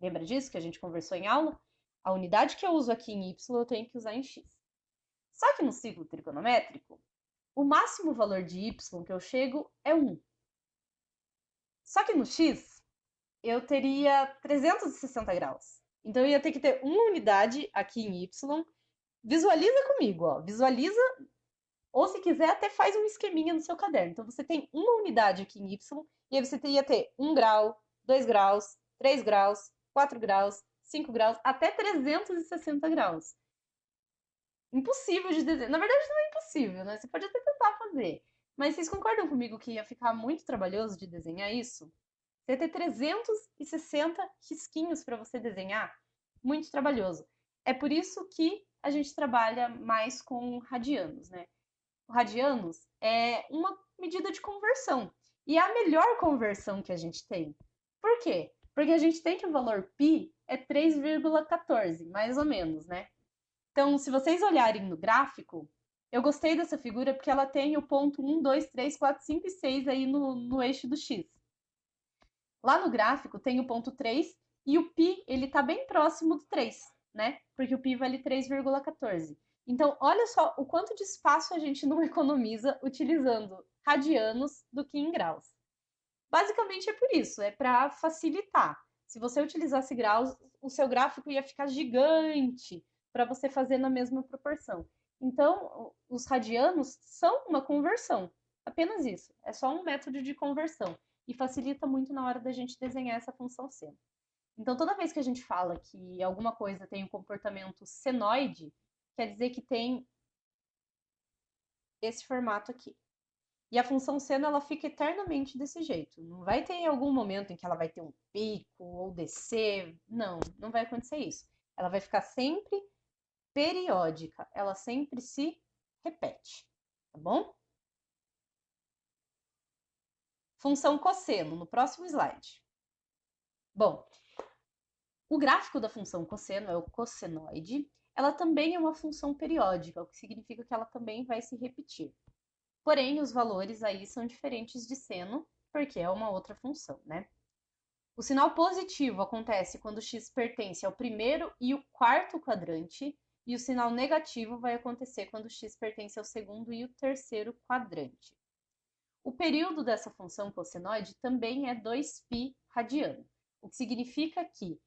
Lembra disso que a gente conversou em aula? A unidade que eu uso aqui em y, eu tenho que usar em x. Só que no ciclo trigonométrico, o máximo valor de y que eu chego é 1. Só que no x, eu teria 360 graus. Então, eu ia ter que ter uma unidade aqui em y. Visualiza comigo, ó. Visualiza, ou se quiser, até faz um esqueminha no seu caderno. Então, você tem uma unidade aqui em y, e aí você ia ter 1 grau, 2 graus, 3 graus, 4 graus, 5 graus, até 360 graus. Impossível de desenhar. Na verdade, não é impossível, né? Você pode até tentar fazer. Mas vocês concordam comigo que ia ficar muito trabalhoso de desenhar isso? Você ia ter 360 risquinhos para você desenhar? Muito trabalhoso. É por isso que a gente trabalha mais com radianos, né? O radianos é uma medida de conversão. E é a melhor conversão que a gente tem. Por quê? Porque a gente tem que o valor π é 3,14, mais ou menos, né? Então, se vocês olharem no gráfico, eu gostei dessa figura porque ela tem o ponto 1, 2, 3, 4, 5 e 6 aí no eixo do x. Lá no gráfico tem o ponto 3 e o π, ele está bem próximo do 3, né? Porque o π vale 3,14. Então, olha só o quanto de espaço a gente não economiza utilizando radianos do que em graus. Basicamente é por isso, é para facilitar. Se você utilizasse graus, o seu gráfico ia ficar gigante para você fazer na mesma proporção. Então, os radianos são uma conversão, apenas isso. É só um método de conversão e facilita muito na hora da gente desenhar essa função seno. Então, toda vez que a gente fala que alguma coisa tem um comportamento senoide, quer dizer que tem esse formato aqui. E a função seno, ela fica eternamente desse jeito. Não vai ter algum momento em que ela vai ter um pico ou descer. Não, não vai acontecer isso. Ela vai ficar sempre periódica. Ela sempre se repete, tá bom? Função cosseno, no próximo slide. Bom, o gráfico da função cosseno é o cossenoide. Ela também é uma função periódica, o que significa que ela também vai se repetir. Porém, os valores aí são diferentes de seno, porque é uma outra função, né? O sinal positivo acontece quando x pertence ao primeiro e o quarto quadrante, e o sinal negativo vai acontecer quando x pertence ao segundo e o terceiro quadrante. O período dessa função cossenoide também é 2π radiano, o que significa que,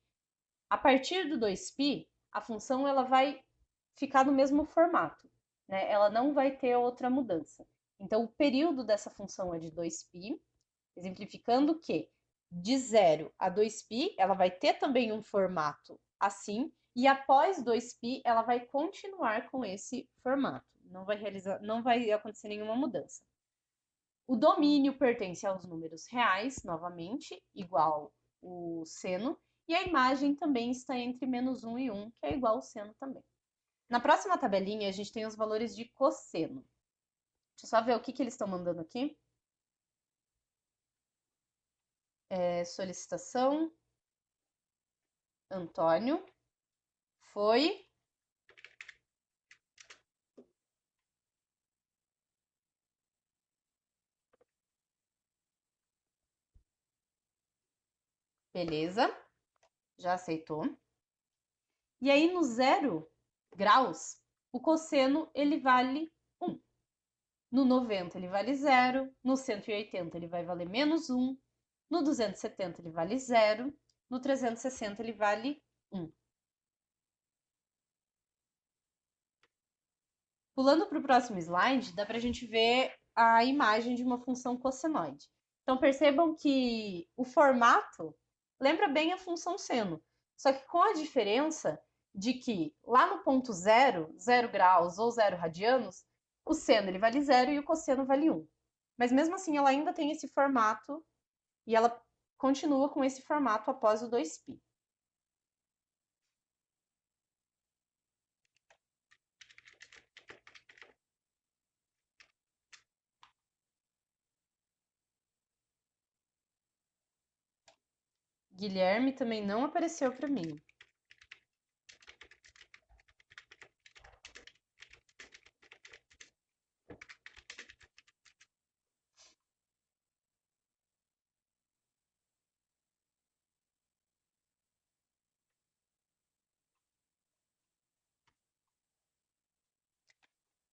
a partir do 2π, a função ela vai ficar no mesmo formato, né? Ela não vai ter outra mudança. Então, o período dessa função é de 2π, exemplificando que de 0 a 2π, ela vai ter também um formato assim, e após 2π, ela vai continuar com esse formato. Não vai acontecer nenhuma mudança. O domínio pertence aos números reais, novamente, igual o seno, e a imagem também está entre menos 1 e 1, que é igual ao seno também. Na próxima tabelinha, a gente tem os valores de cosseno. Deixa eu só ver o que eles estão mandando aqui. Solicitação. Antônio. Foi. Beleza. Já aceitou. E aí, no 0 graus, o cosseno, ele vale 1. No 90, ele vale 0. No 180, ele vai valer menos 1. No 270, ele vale 0. No 360, ele vale 1. Pulando para o próximo slide, dá para a gente ver a imagem de uma função cossenoide. Então, percebam que o formato lembra bem a função seno, só que com a diferença de que lá no ponto 0, 0 graus ou 0 radianos, o seno ele vale 0 e o cosseno vale 1. Mas mesmo assim, ela ainda tem esse formato e ela continua com esse formato após o 2π. Guilherme também não apareceu para mim.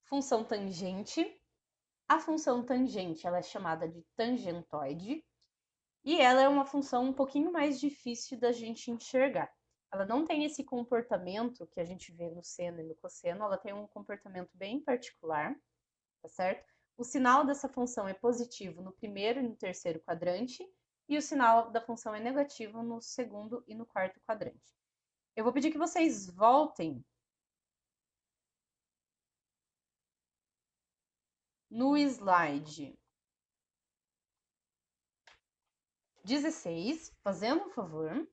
Função tangente. A função tangente ela é chamada de tangentoide e ela é uma função um pouquinho mais difícil da gente enxergar. Ela não tem esse comportamento que a gente vê no seno e no cosseno, ela tem um comportamento bem particular, tá certo? O sinal dessa função é positivo no primeiro e no terceiro quadrante e o sinal da função é negativo no segundo e no quarto quadrante. Eu vou pedir que vocês voltem no slide 16, fazendo um favor,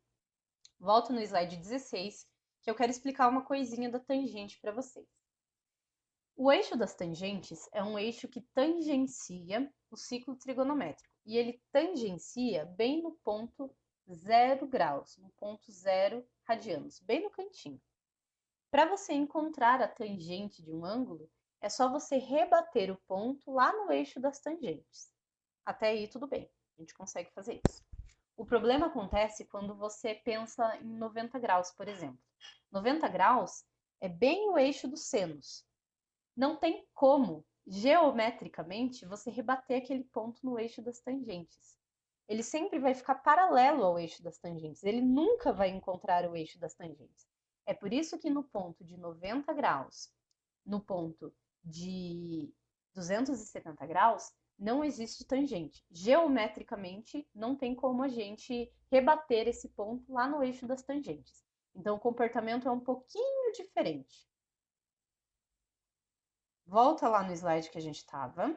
volto no slide 16, que eu quero explicar uma coisinha da tangente para vocês. O eixo das tangentes é um eixo que tangencia o ciclo trigonométrico, e ele tangencia bem no ponto 0 graus, no ponto 0 radianos, bem no cantinho. Para você encontrar a tangente de um ângulo, é só você rebater o ponto lá no eixo das tangentes. Até aí tudo bem, a gente consegue fazer isso. O problema acontece quando você pensa em 90 graus, por exemplo. 90 graus é bem o eixo dos senos. Não tem como, geometricamente, você rebater aquele ponto no eixo das tangentes. Ele sempre vai ficar paralelo ao eixo das tangentes. Ele nunca vai encontrar o eixo das tangentes. É por isso que no ponto de 90 graus, no ponto de 270 graus, não existe tangente. Geometricamente, não tem como a gente rebater esse ponto lá no eixo das tangentes. Então, o comportamento é um pouquinho diferente. Volta lá no slide que a gente estava.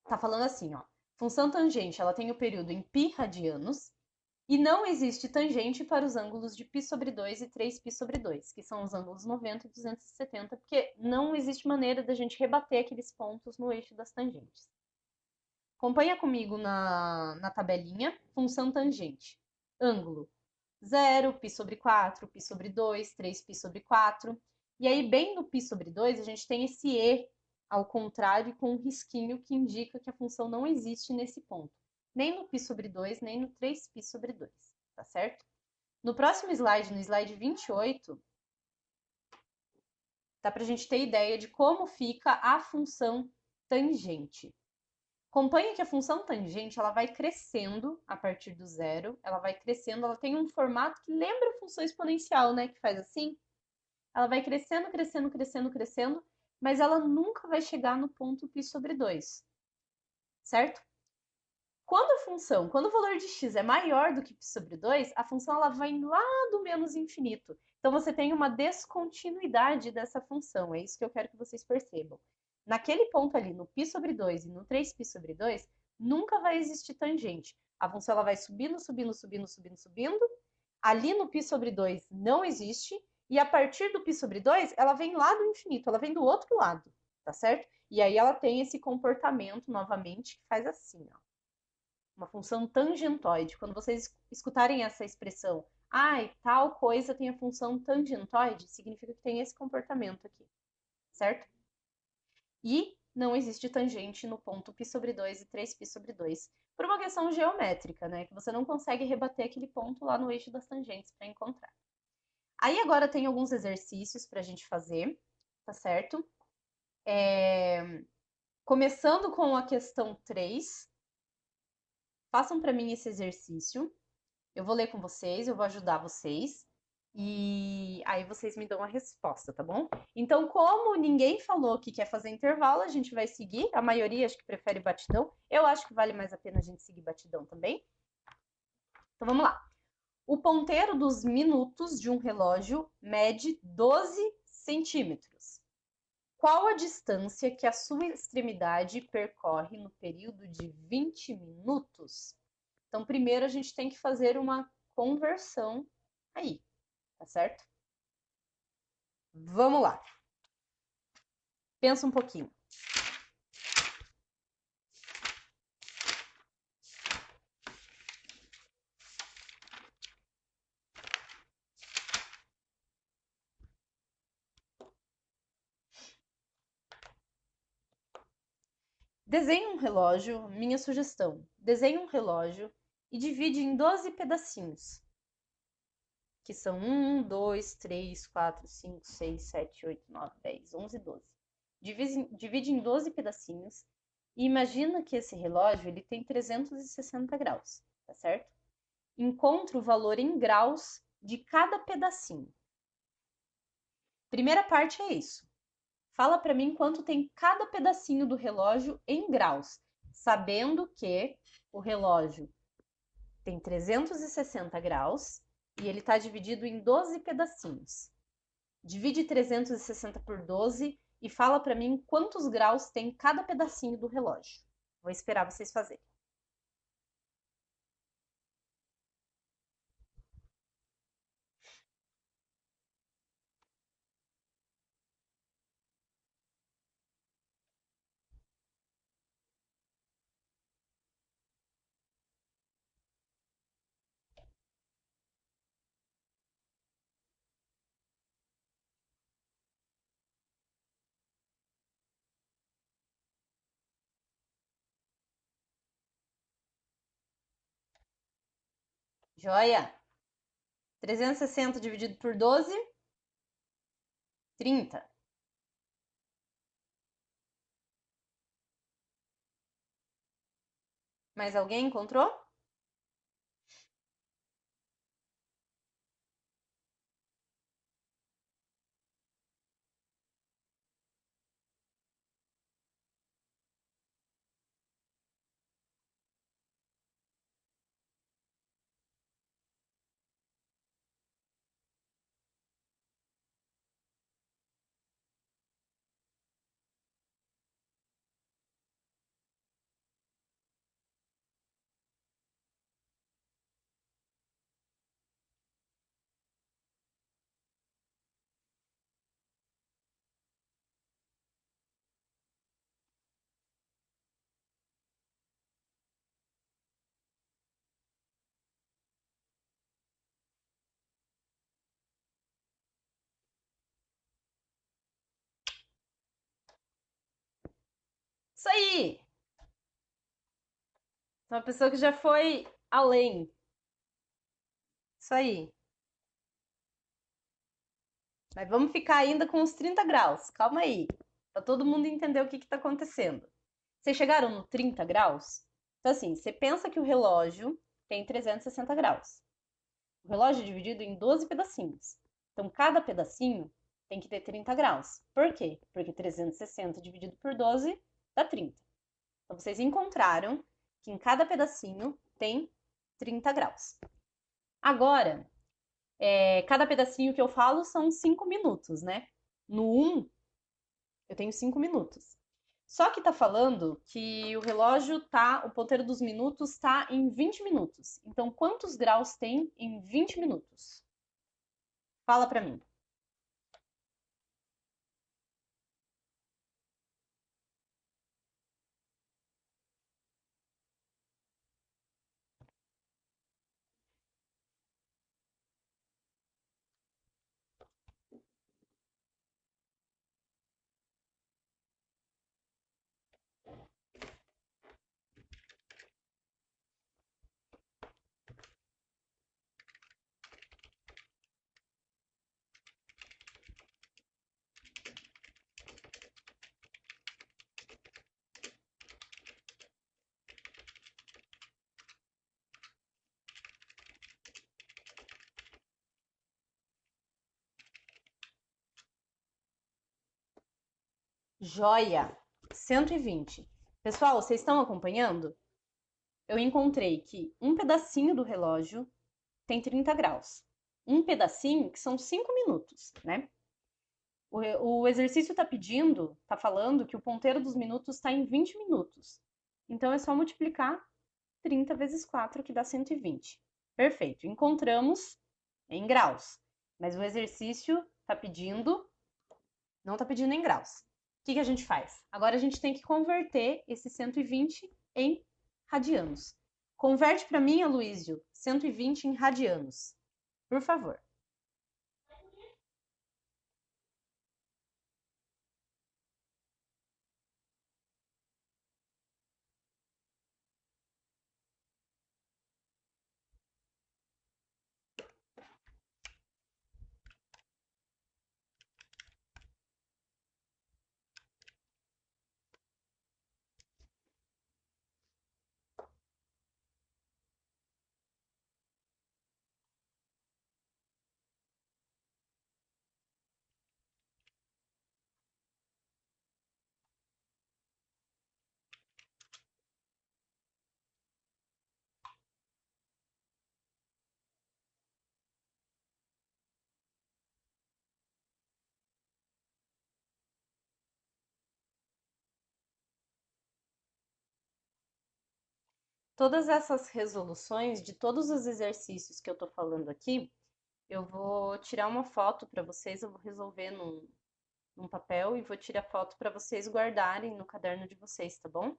Tá falando assim, ó. Função tangente, ela tem o período em π radianos e não existe tangente para os ângulos de π sobre 2 e 3π sobre 2, que são os ângulos 90 e 270, porque não existe maneira da gente rebater aqueles pontos no eixo das tangentes. Acompanha comigo na tabelinha, função tangente. Ângulo 0, π sobre 4, π sobre 2, 3π sobre 4. E aí, bem no π sobre 2, a gente tem esse E ao contrário com um risquinho que indica que a função não existe nesse ponto. Nem no π sobre 2, nem no 3π sobre 2, tá certo? No próximo slide, no slide 28, dá para a gente ter ideia de como fica a função tangente. Acompanhe que a função tangente ela vai crescendo a partir do zero, ela vai crescendo, ela tem um formato que lembra a função exponencial, né? Que faz assim. Ela vai crescendo, crescendo, crescendo, crescendo, mas ela nunca vai chegar no ponto π sobre 2, certo? Quando o valor de x é maior do que π sobre 2, a função ela vai lá do menos infinito. Então, você tem uma descontinuidade dessa função, é isso que eu quero que vocês percebam. Naquele ponto ali, no π sobre 2 e no 3π sobre 2, nunca vai existir tangente. A função ela vai subindo, subindo, subindo, subindo, subindo. Ali no π sobre 2 não existe. E a partir do π sobre 2, ela vem lá do infinito, ela vem do outro lado, tá certo? E aí ela tem esse comportamento, novamente, que faz assim, ó. Uma função tangentoide. Quando vocês escutarem essa expressão, tal coisa tem a função tangentoide, significa que tem esse comportamento aqui, certo? E não existe tangente no ponto π sobre 2 e 3π sobre 2, por uma questão geométrica, né? Que você não consegue rebater aquele ponto lá no eixo das tangentes para encontrar. Aí agora tem alguns exercícios para a gente fazer, tá certo? Começando com a questão 3, façam para mim esse exercício. Eu vou ler com vocês, eu vou ajudar vocês. E aí vocês me dão a resposta, tá bom? Então, como ninguém falou que quer fazer intervalo, a gente vai seguir. A maioria acho que prefere batidão. Eu acho que vale mais a pena a gente seguir batidão também. Então, vamos lá. O ponteiro dos minutos de um relógio mede 12 centímetros. Qual a distância que a sua extremidade percorre no período de 20 minutos? Então, primeiro a gente tem que fazer uma conversão aí, tá certo? Vamos lá. Pensa um pouquinho. Desenhe um relógio, minha sugestão. Desenhe um relógio e divide em 12 pedacinhos. Que são 1, 2, 3, 4, 5, 6, 7, 8, 9, 10, 11, 12. Divide em 12 pedacinhos e imagina que esse relógio ele tem 360 graus, tá certo? Encontre o valor em graus de cada pedacinho. Primeira parte é isso. Fala para mim quanto tem cada pedacinho do relógio em graus, sabendo que o relógio tem 360 graus e ele está dividido em 12 pedacinhos. Divide 360 por 12 e fala para mim quantos graus tem cada pedacinho do relógio. Vou esperar vocês fazerem. Joia? 360 dividido por 12, 30. Mais alguém encontrou? Isso aí! Uma pessoa que já foi além. Isso aí. Mas vamos ficar ainda com os 30 graus. Calma aí. Para todo mundo entender o que está acontecendo. Vocês chegaram no 30 graus? Então, assim, você pensa que o relógio tem 360 graus. O relógio é dividido em 12 pedacinhos. Então, cada pedacinho tem que ter 30 graus. Por quê? Porque 360 dividido por 12 dá 30. Então, vocês encontraram que em cada pedacinho tem 30 graus. Agora, cada pedacinho que eu falo são 5 minutos, né? No 1, eu tenho 5 minutos. Só que tá falando que o relógio o ponteiro dos minutos tá em 20 minutos. Então, quantos graus tem em 20 minutos? Fala pra mim. Joia! 120. Pessoal, vocês estão acompanhando? Eu encontrei que um pedacinho do relógio tem 30 graus. Um pedacinho que são 5 minutos, né? O exercício está falando que o ponteiro dos minutos está em 20 minutos. Então, é só multiplicar 30 vezes 4, que dá 120. Perfeito. Encontramos em graus. Mas o exercício não está pedindo em graus. O que a gente faz? Agora a gente tem que converter esse 120 em radianos. Converte para mim, Aloísio, 120 em radianos. Por favor. Todas essas resoluções de todos os exercícios que eu estou falando aqui, eu vou tirar uma foto para vocês, eu vou resolver num papel e vou tirar foto para vocês guardarem no caderno de vocês, tá bom?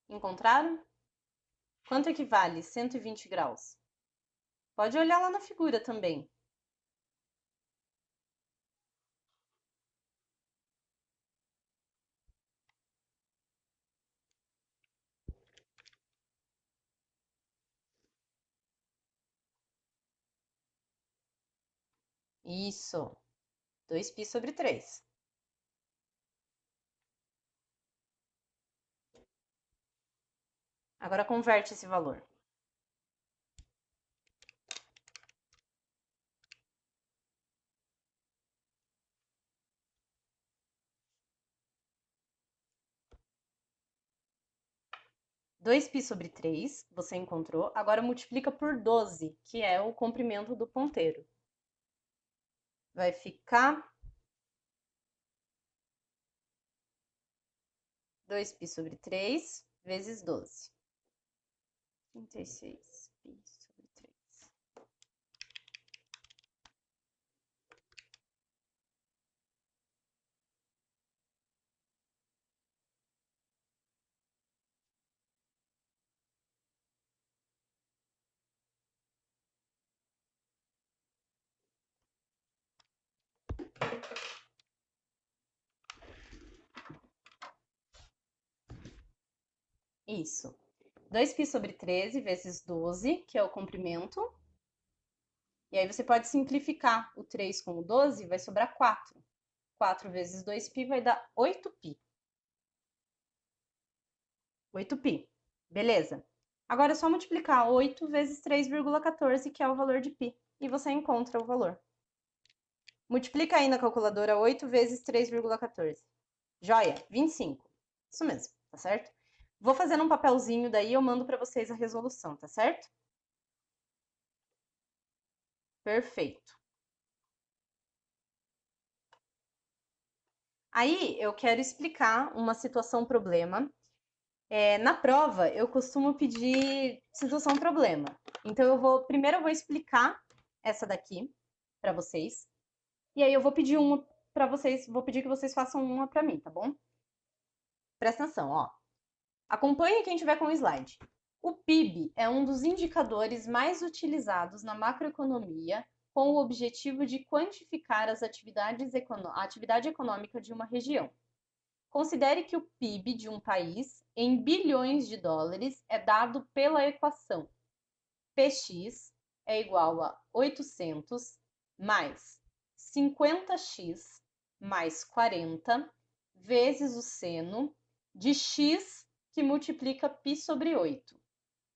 Encontraram? Quanto equivale 120 graus? Pode olhar lá na figura também. Isso. 2π sobre 3. Agora converte esse valor. Dois π sobre 3, você encontrou. Agora multiplica por 12, que é o comprimento do ponteiro. Vai ficar 2π sobre 3 vezes 12. 36π sobre 3. Isso. 2π sobre 13 vezes 12, que é o comprimento. E aí você pode simplificar o 3 com o 12, vai sobrar 4. 4 vezes 2π vai dar 8π. 8π. Beleza. Agora é só multiplicar 8 vezes 3,14, que é o valor de π. E você encontra o valor. Multiplica aí na calculadora 8 vezes 3,14. Joia, 25. Isso mesmo, tá certo? Vou fazer num papelzinho, daí eu mando para vocês a resolução, tá certo? Perfeito. Aí eu quero explicar uma situação problema Na prova, eu costumo pedir situação-problema. Então, primeiro eu vou explicar essa daqui para vocês. E aí eu vou pedir uma para vocês, vou pedir que vocês façam uma para mim, tá bom? Presta atenção, ó. Acompanhe quem tiver com o slide. O PIB é um dos indicadores mais utilizados na macroeconomia com o objetivo de quantificar a atividade econômica de uma região. Considere que o PIB de um país, em bilhões de dólares, é dado pela equação PX é igual a 800 mais 50x mais 40 vezes o seno de x que multiplica π sobre 8,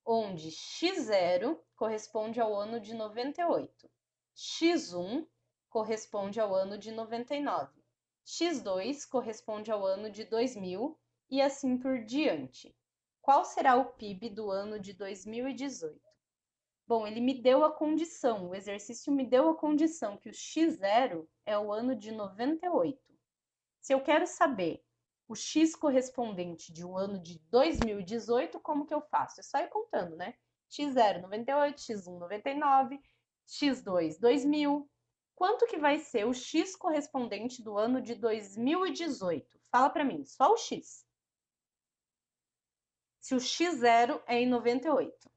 onde x0 corresponde ao ano de 98, x1 corresponde ao ano de 99, x2 corresponde ao ano de 2000 e assim por diante. Qual será o PIB do ano de 2018? Bom, ele me deu a condição, o exercício me deu a condição que o x0 é o ano de 98. Se eu quero saber o x correspondente de um ano de 2018, como que eu faço? É só ir contando, né? x0, 98, x1, 99, x2, 2000. Quanto que vai ser o x correspondente do ano de 2018? Fala para mim, só o x. Se o x0 é em 98.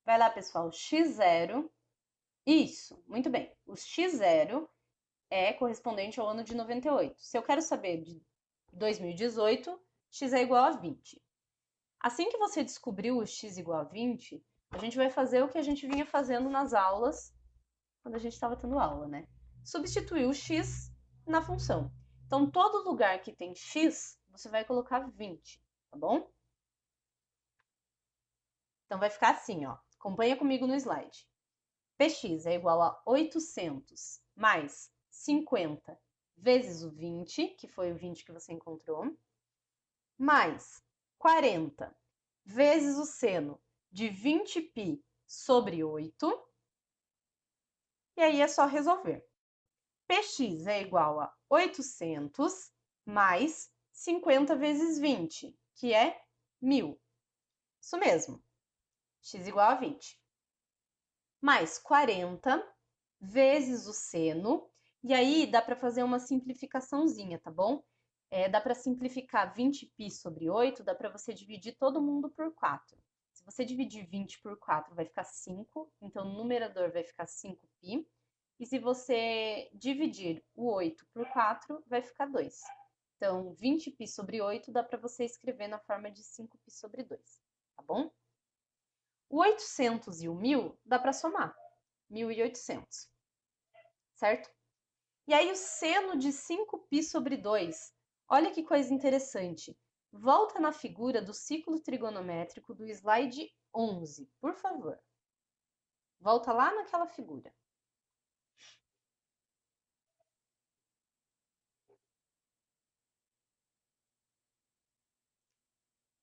Vai lá, pessoal, x0. Isso, muito bem. O x0 é correspondente ao ano de 98. Se eu quero saber de 2018, x é igual a 20. Assim que você descobriu o x igual a 20, a gente vai fazer o que a gente vinha fazendo nas aulas, quando a gente estava tendo aula, né? Substituir o x na função. Então, todo lugar que tem x, você vai colocar 20, tá bom? Então, vai ficar assim, ó. Acompanha comigo no slide. Px é igual a 800 mais 50 vezes o 20, que foi o 20 que você encontrou, mais 40 vezes o seno de 20π sobre 8. E aí é só resolver. Px é igual a 800 mais 50 vezes 20, que é 1000. Isso mesmo. X igual a 20. Mais 40 vezes o seno. E aí dá para fazer uma simplificaçãozinha, tá bom? Dá para simplificar 20π sobre 8, dá para você dividir todo mundo por 4. Se você dividir 20 por 4, vai ficar 5, então no numerador vai ficar 5π. E se você dividir o 8 por 4, vai ficar 2. Então, 20π sobre 8 dá para você escrever na forma de 5π sobre 2, tá bom? O 800 e o 1000 dá para somar, 1800, certo? E aí o seno de 5π sobre 2, olha que coisa interessante. Volta na figura do ciclo trigonométrico do slide 11, por favor. Volta lá naquela figura.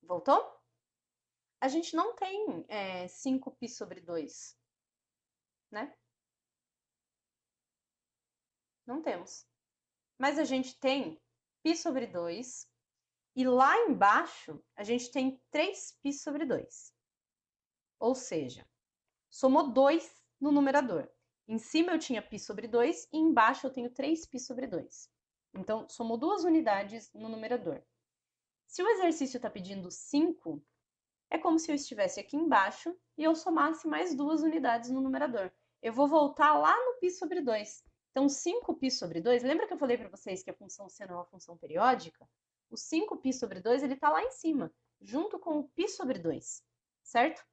Voltou? A gente não tem 5π sobre 2, né? Não temos. Mas a gente tem π sobre 2 e lá embaixo a gente tem 3π sobre 2. Ou seja, somou 2 no numerador. Em cima eu tinha π sobre 2 e embaixo eu tenho 3π sobre 2. Então, somou 2 unidades no numerador. Se o exercício está pedindo 5, é como se eu estivesse aqui embaixo e eu somasse mais 2 unidades no numerador. Eu vou voltar lá no π sobre 2. Então, 5π sobre 2, lembra que eu falei para vocês que a função seno é uma função periódica? O 5π sobre 2, ele está lá em cima, junto com o π sobre 2, certo?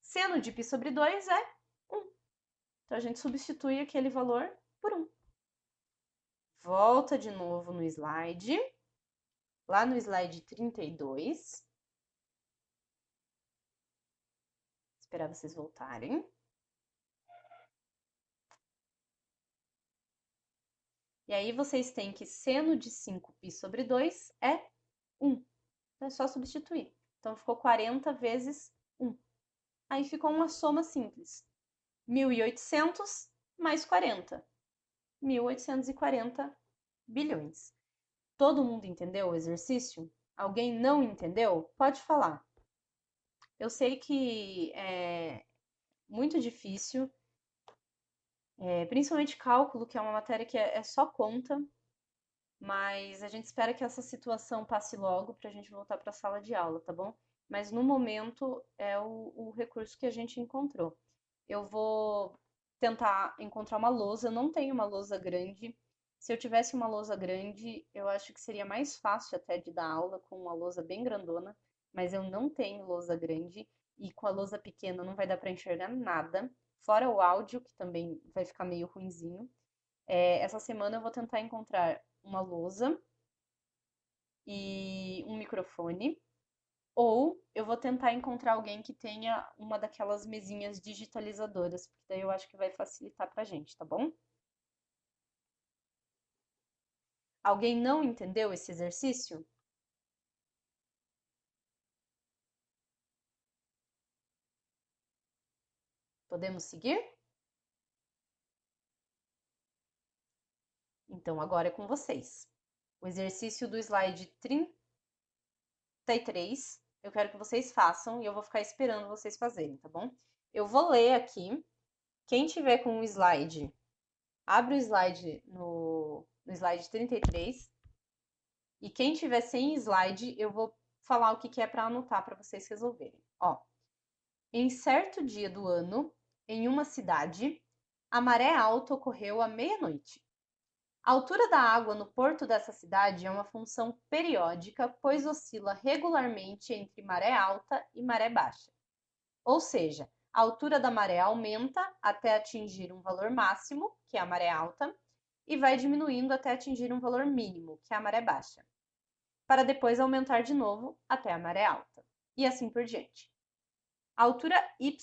Seno de π sobre 2 é 1. Então, a gente substitui aquele valor por 1. volta de novo no slide, lá no slide 32. Esperar vocês voltarem. E aí vocês têm que seno de 5π sobre 2 é 1. Então é só substituir. Então ficou 40 vezes 1. Aí ficou uma soma simples. 1.800 mais 40. 1.840 bilhões. Todo mundo entendeu o exercício? Alguém não entendeu? Pode falar. Eu sei que é muito difícil, principalmente cálculo, que é uma matéria que é só conta, mas a gente espera que essa situação passe logo para a gente voltar para a sala de aula, tá bom? Mas no momento é o recurso que a gente encontrou. Eu vou tentar encontrar uma lousa, eu não tenho uma lousa grande. Se eu tivesse uma lousa grande, eu acho que seria mais fácil até de dar aula com uma lousa bem grandona, mas eu não tenho lousa grande e com a lousa pequena não vai dar para enxergar nada, fora o áudio, que também vai ficar meio ruinzinho. Essa semana eu vou tentar encontrar uma lousa e um microfone, ou eu vou tentar encontrar alguém que tenha uma daquelas mesinhas digitalizadoras, porque daí eu acho que vai facilitar pra gente, tá bom? Alguém não entendeu esse exercício? Podemos seguir? Então agora é com vocês. O exercício do slide 33, eu quero que vocês façam e eu vou ficar esperando vocês fazerem, tá bom? Eu vou ler aqui. Quem tiver com o slide, abre o slide no slide 33. E quem tiver sem slide, eu vou falar o que é para anotar para vocês resolverem. Ó, em certo dia do ano, em uma cidade, a maré alta ocorreu à meia-noite. A altura da água no porto dessa cidade é uma função periódica, pois oscila regularmente entre maré alta e maré baixa. Ou seja, a altura da maré aumenta até atingir um valor máximo, que é a maré alta, e vai diminuindo até atingir um valor mínimo, que é a maré baixa, para depois aumentar de novo até a maré alta, e assim por diante. A altura y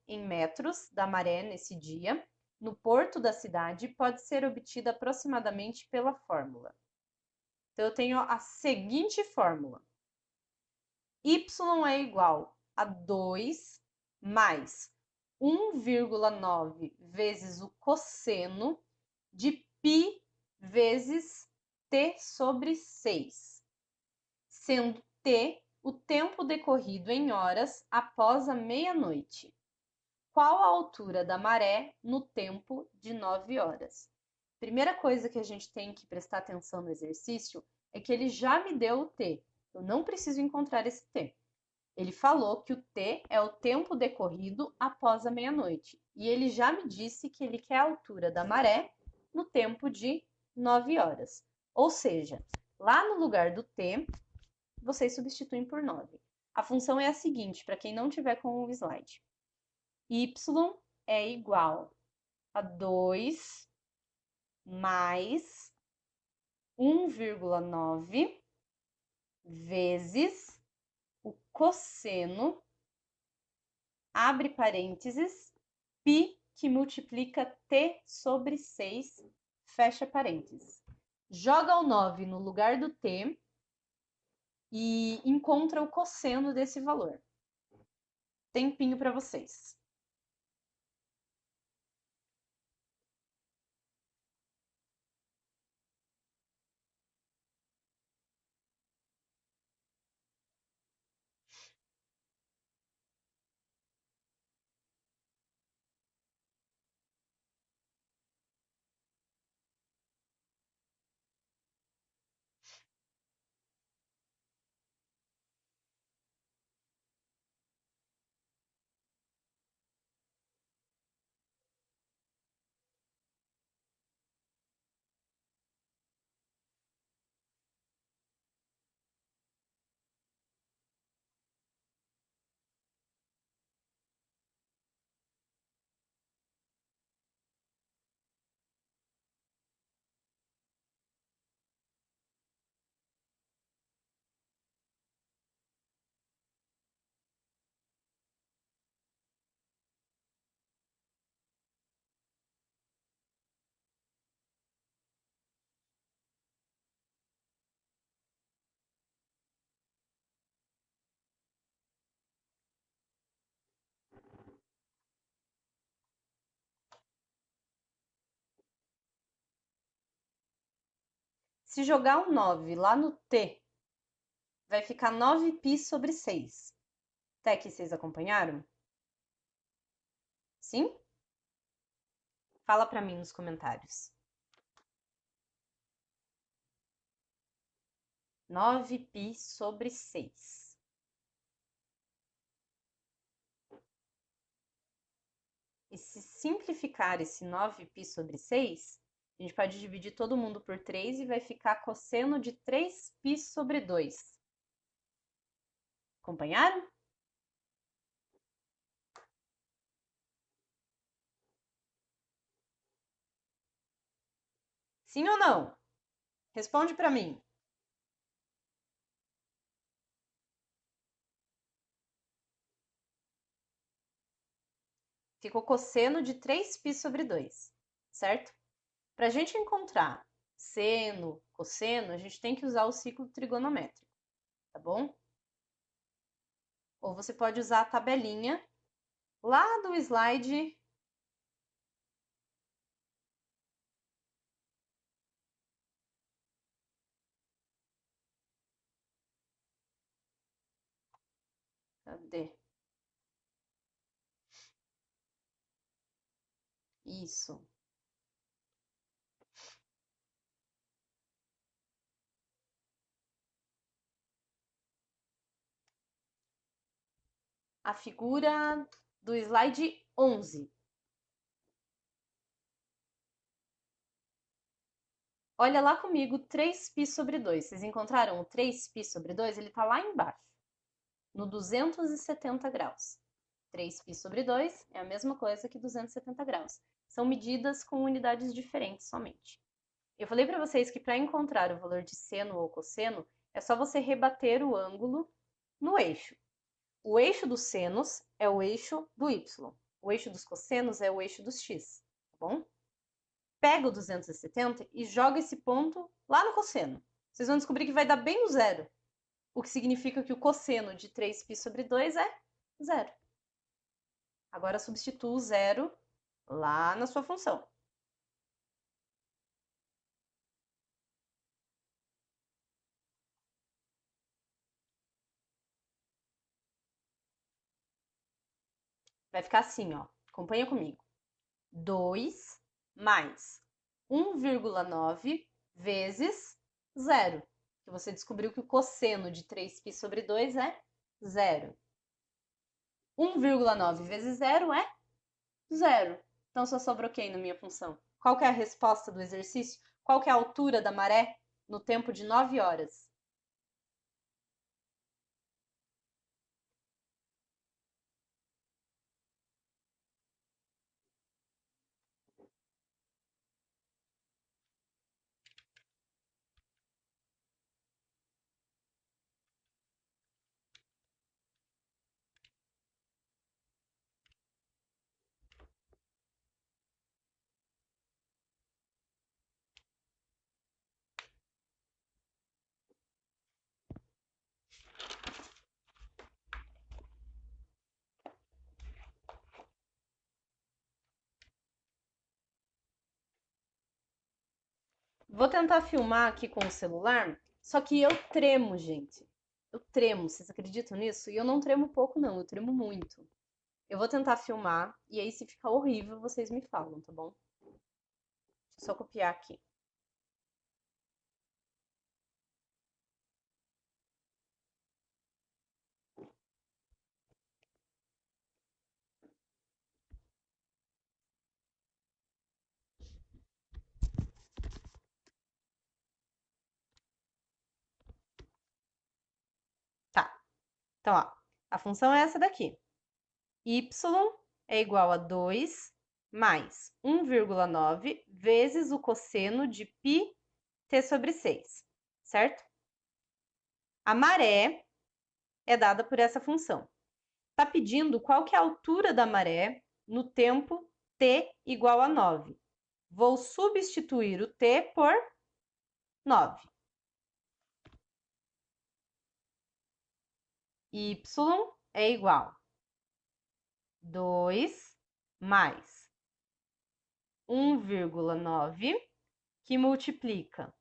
em metros da maré nesse dia, no porto da cidade, pode ser obtida aproximadamente pela fórmula. Então, eu tenho a seguinte fórmula. Y é igual a 2 mais 1,9 vezes o cosseno de π vezes t sobre 6, sendo t o tempo decorrido em horas após a meia-noite. Qual a altura da maré no tempo de 9 horas? Primeira coisa que a gente tem que prestar atenção no exercício é que ele já me deu o t. Eu não preciso encontrar esse t. Ele falou que o t é o tempo decorrido após a meia-noite. E ele já me disse que ele quer a altura da maré no tempo de 9 horas. Ou seja, lá no lugar do t, vocês substituem por 9. A função é a seguinte, para quem não tiver com o slide. Y é igual a 2 mais 1,9 vezes o cosseno, abre parênteses, π que multiplica t sobre 6, fecha parênteses. Joga o 9 no lugar do t e encontra o cosseno desse valor. Tempinho para vocês. Se jogar um 9 lá no t, vai ficar 9π sobre 6. Até aqui vocês acompanharam? Sim? Fala para mim nos comentários. 9π sobre 6. E se simplificar esse 9π sobre 6, a gente pode dividir todo mundo por 3 e vai ficar cosseno de 3π sobre 2. Acompanharam? Sim ou não? Responde para mim. Ficou cosseno de 3π sobre 2, certo? Para a gente encontrar seno, cosseno, a gente tem que usar o ciclo trigonométrico, tá bom? Ou você pode usar a tabelinha lá do slide. Cadê? Isso. A figura do slide 11. Olha lá comigo 3π sobre 2. Vocês encontraram o 3π sobre 2? Ele está lá embaixo, no 270 graus. 3π sobre 2 é a mesma coisa que 270 graus. São medidas com unidades diferentes somente. Eu falei para vocês que para encontrar o valor de seno ou cosseno, é só você rebater o ângulo no eixo. O eixo dos senos é o eixo do y. O eixo dos cossenos é o eixo dos x, tá bom? Pega o 270 e joga esse ponto lá no cosseno. Vocês vão descobrir que vai dar bem no zero, o que significa que o cosseno de 3π sobre 2 é zero. Agora substitua o zero lá na sua função. Vai ficar assim, ó. Acompanha comigo. 2 mais 1,9 vezes zero. Que você descobriu que o cosseno de 3π sobre 2 é zero. 1,9 vezes zero é zero. Então só sobrou quem na minha função? Qual que é a resposta do exercício? Qual que é a altura da maré no tempo de 9 horas? Vou tentar filmar aqui com o celular, só que eu tremo, gente. Eu tremo, vocês acreditam nisso? E eu não tremo pouco, não, eu tremo muito. Eu vou tentar filmar, e aí se ficar horrível, vocês me falam, tá bom? Deixa eu só copiar aqui. Tá. Então, ó, a função é essa daqui. Y é igual a 2 mais 1,9 vezes o cosseno de πt sobre 6, certo? A maré é dada por essa função. Está pedindo qual que é a altura da maré no tempo t igual a 9. Vou substituir o t por 9. Y é igual a 2 mais 1,9, que multiplica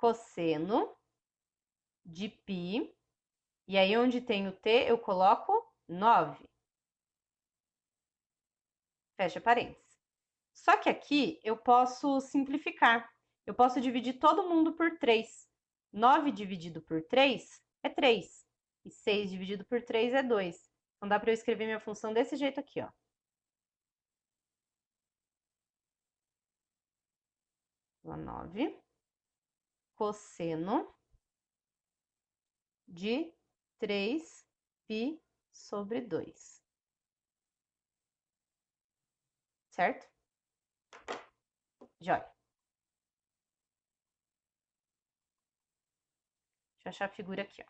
cosseno de π. E aí, onde tem o t, eu coloco 9. Fecha parênteses. Só que aqui eu posso simplificar. Eu posso dividir todo mundo por 3. 9 dividido por 3 é 3. E 6 dividido por 3 é 2. Então, dá para eu escrever minha função desse jeito aqui, ó. 9 cosseno de 3π sobre 2. Certo? Joia. Deixa eu achar a figura aqui, ó.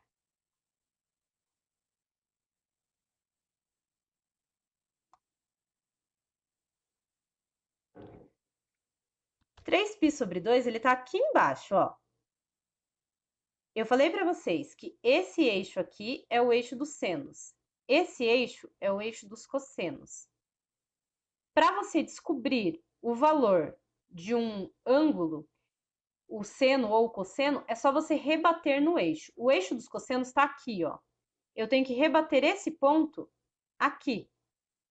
Três π sobre 2, ele tá aqui embaixo, ó. Eu falei para vocês que esse eixo aqui é o eixo dos senos. Esse eixo é o eixo dos cossenos. Para você descobrir o valor de um ângulo, o seno ou o cosseno, é só você rebater no eixo. O eixo dos cossenos está aqui, ó. Eu tenho que rebater esse ponto aqui.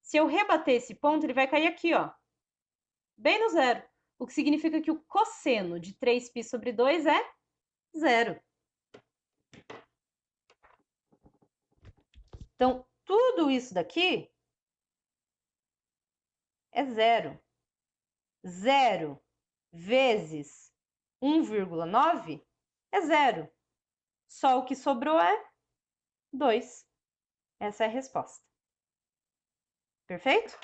Se eu rebater esse ponto, ele vai cair aqui, ó. Bem no zero. O que significa que o cosseno de 3π sobre 2 é zero. Então, tudo isso daqui é zero. Zero vezes 1,9 é zero. Só o que sobrou é 2. Essa é a resposta. Perfeito?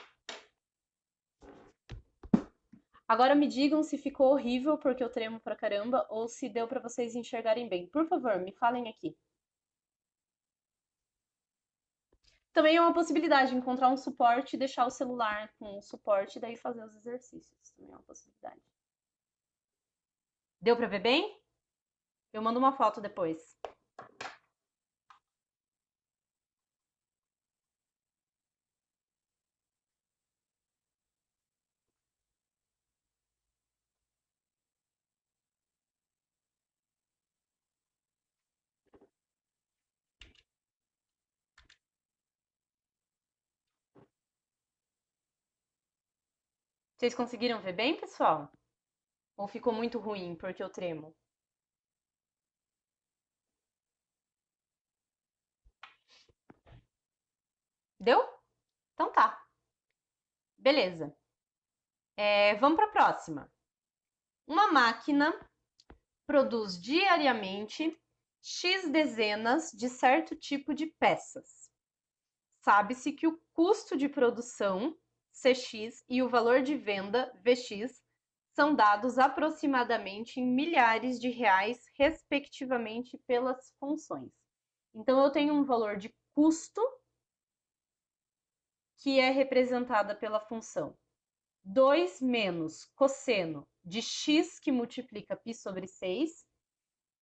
Agora me digam se ficou horrível porque eu tremo pra caramba ou se deu pra vocês enxergarem bem. Por favor, me falem aqui. Também é uma possibilidade encontrar um suporte e deixar o celular com o suporte e daí fazer os exercícios. Também é uma possibilidade. Deu pra ver bem? Eu mando uma foto depois. Vocês conseguiram ver bem, pessoal? Ou ficou muito ruim porque eu tremo? Deu? Então tá. Beleza. Vamos para a próxima. Uma máquina produz diariamente X dezenas de certo tipo de peças. Sabe-se que o custo de produção, CX, e o valor de venda, VX, são dados aproximadamente em milhares de reais, respectivamente, pelas funções. Então, eu tenho um valor de custo que é representada pela função 2 menos cosseno de x que multiplica π sobre 6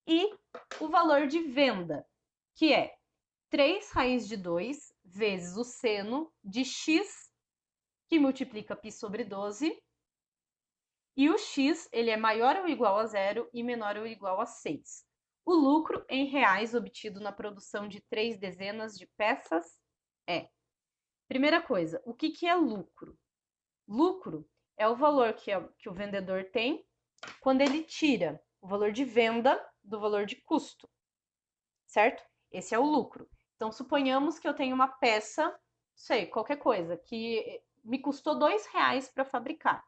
e o valor de venda, que é 3 raiz de 2 vezes o seno de x que multiplica π sobre 12 e o x ele é maior ou igual a zero e menor ou igual a 6. O lucro em reais obtido na produção de 3 dezenas de peças é... Primeira coisa, o que é lucro? Lucro é o valor que o vendedor tem quando ele tira o valor de venda do valor de custo, certo? Esse é o lucro. Então, suponhamos que eu tenho uma peça, sei, qualquer coisa, que me custou R$2 para fabricar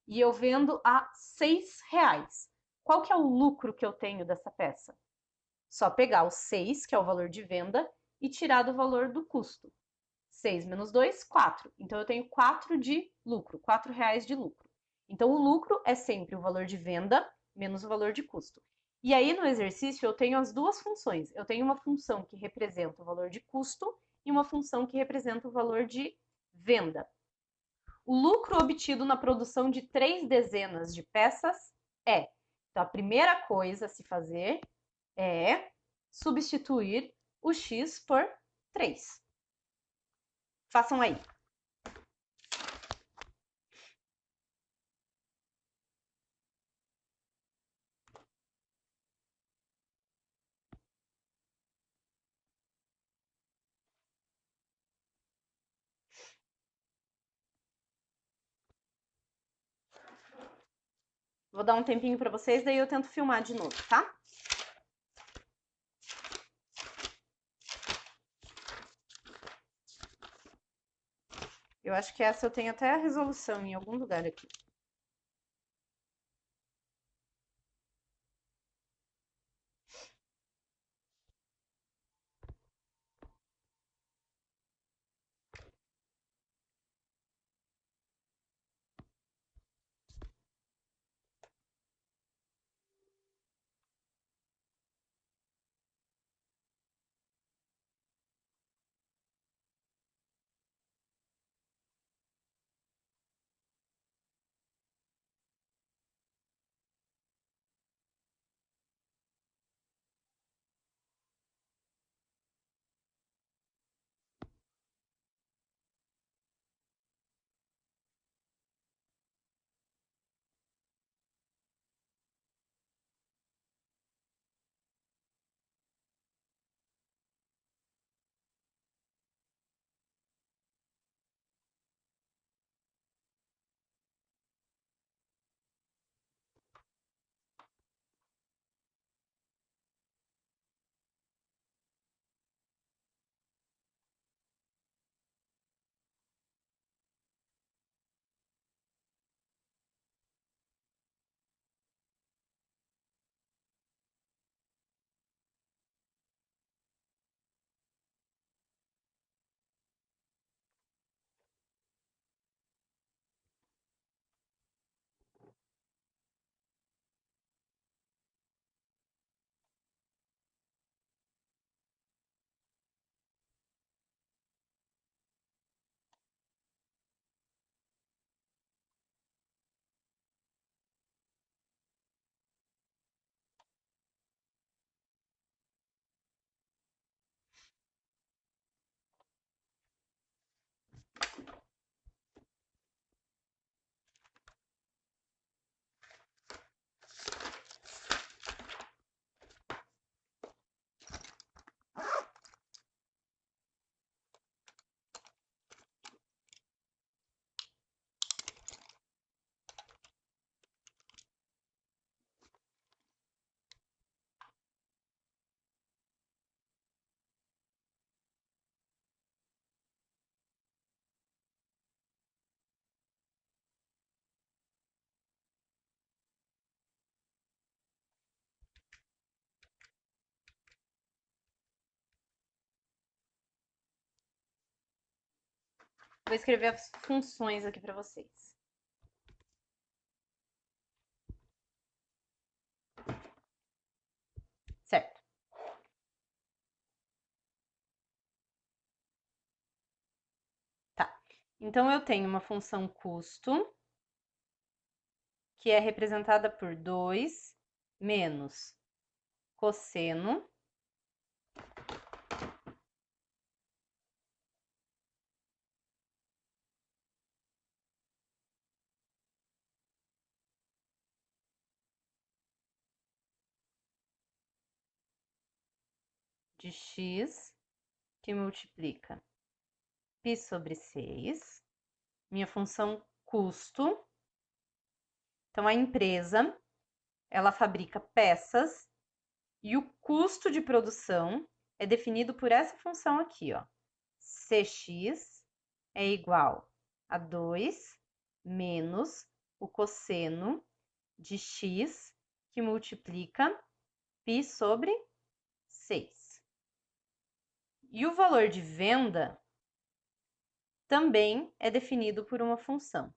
e eu vendo a R$6. Qual que é o lucro que eu tenho dessa peça? Só pegar o 6, que é o valor de venda, e tirar do valor do custo. 6 menos 2, 4. Então, eu tenho 4 de lucro, R$4 de lucro. Então, o lucro é sempre o valor de venda menos o valor de custo. E aí, no exercício, eu tenho as duas funções. Eu tenho uma função que representa o valor de custo e uma função que representa o valor de venda. O lucro obtido na produção de 3 dezenas de peças é... Então, a primeira coisa a se fazer é substituir o x por 3. Façam aí. Vou dar um tempinho para vocês, daí eu tento filmar de novo, tá? Eu acho que essa eu tenho até a resolução em algum lugar aqui. Vou escrever as funções aqui para vocês. Certo. Tá. Então, eu tenho uma função custo, que é representada por 2 menos cosseno de x, que multiplica π sobre 6, minha função custo. Então, a empresa, ela fabrica peças e o custo de produção é definido por essa função aqui, ó. Cx é igual a 2 menos o cosseno de x, que multiplica π sobre 6. E o valor de venda também é definido por uma função.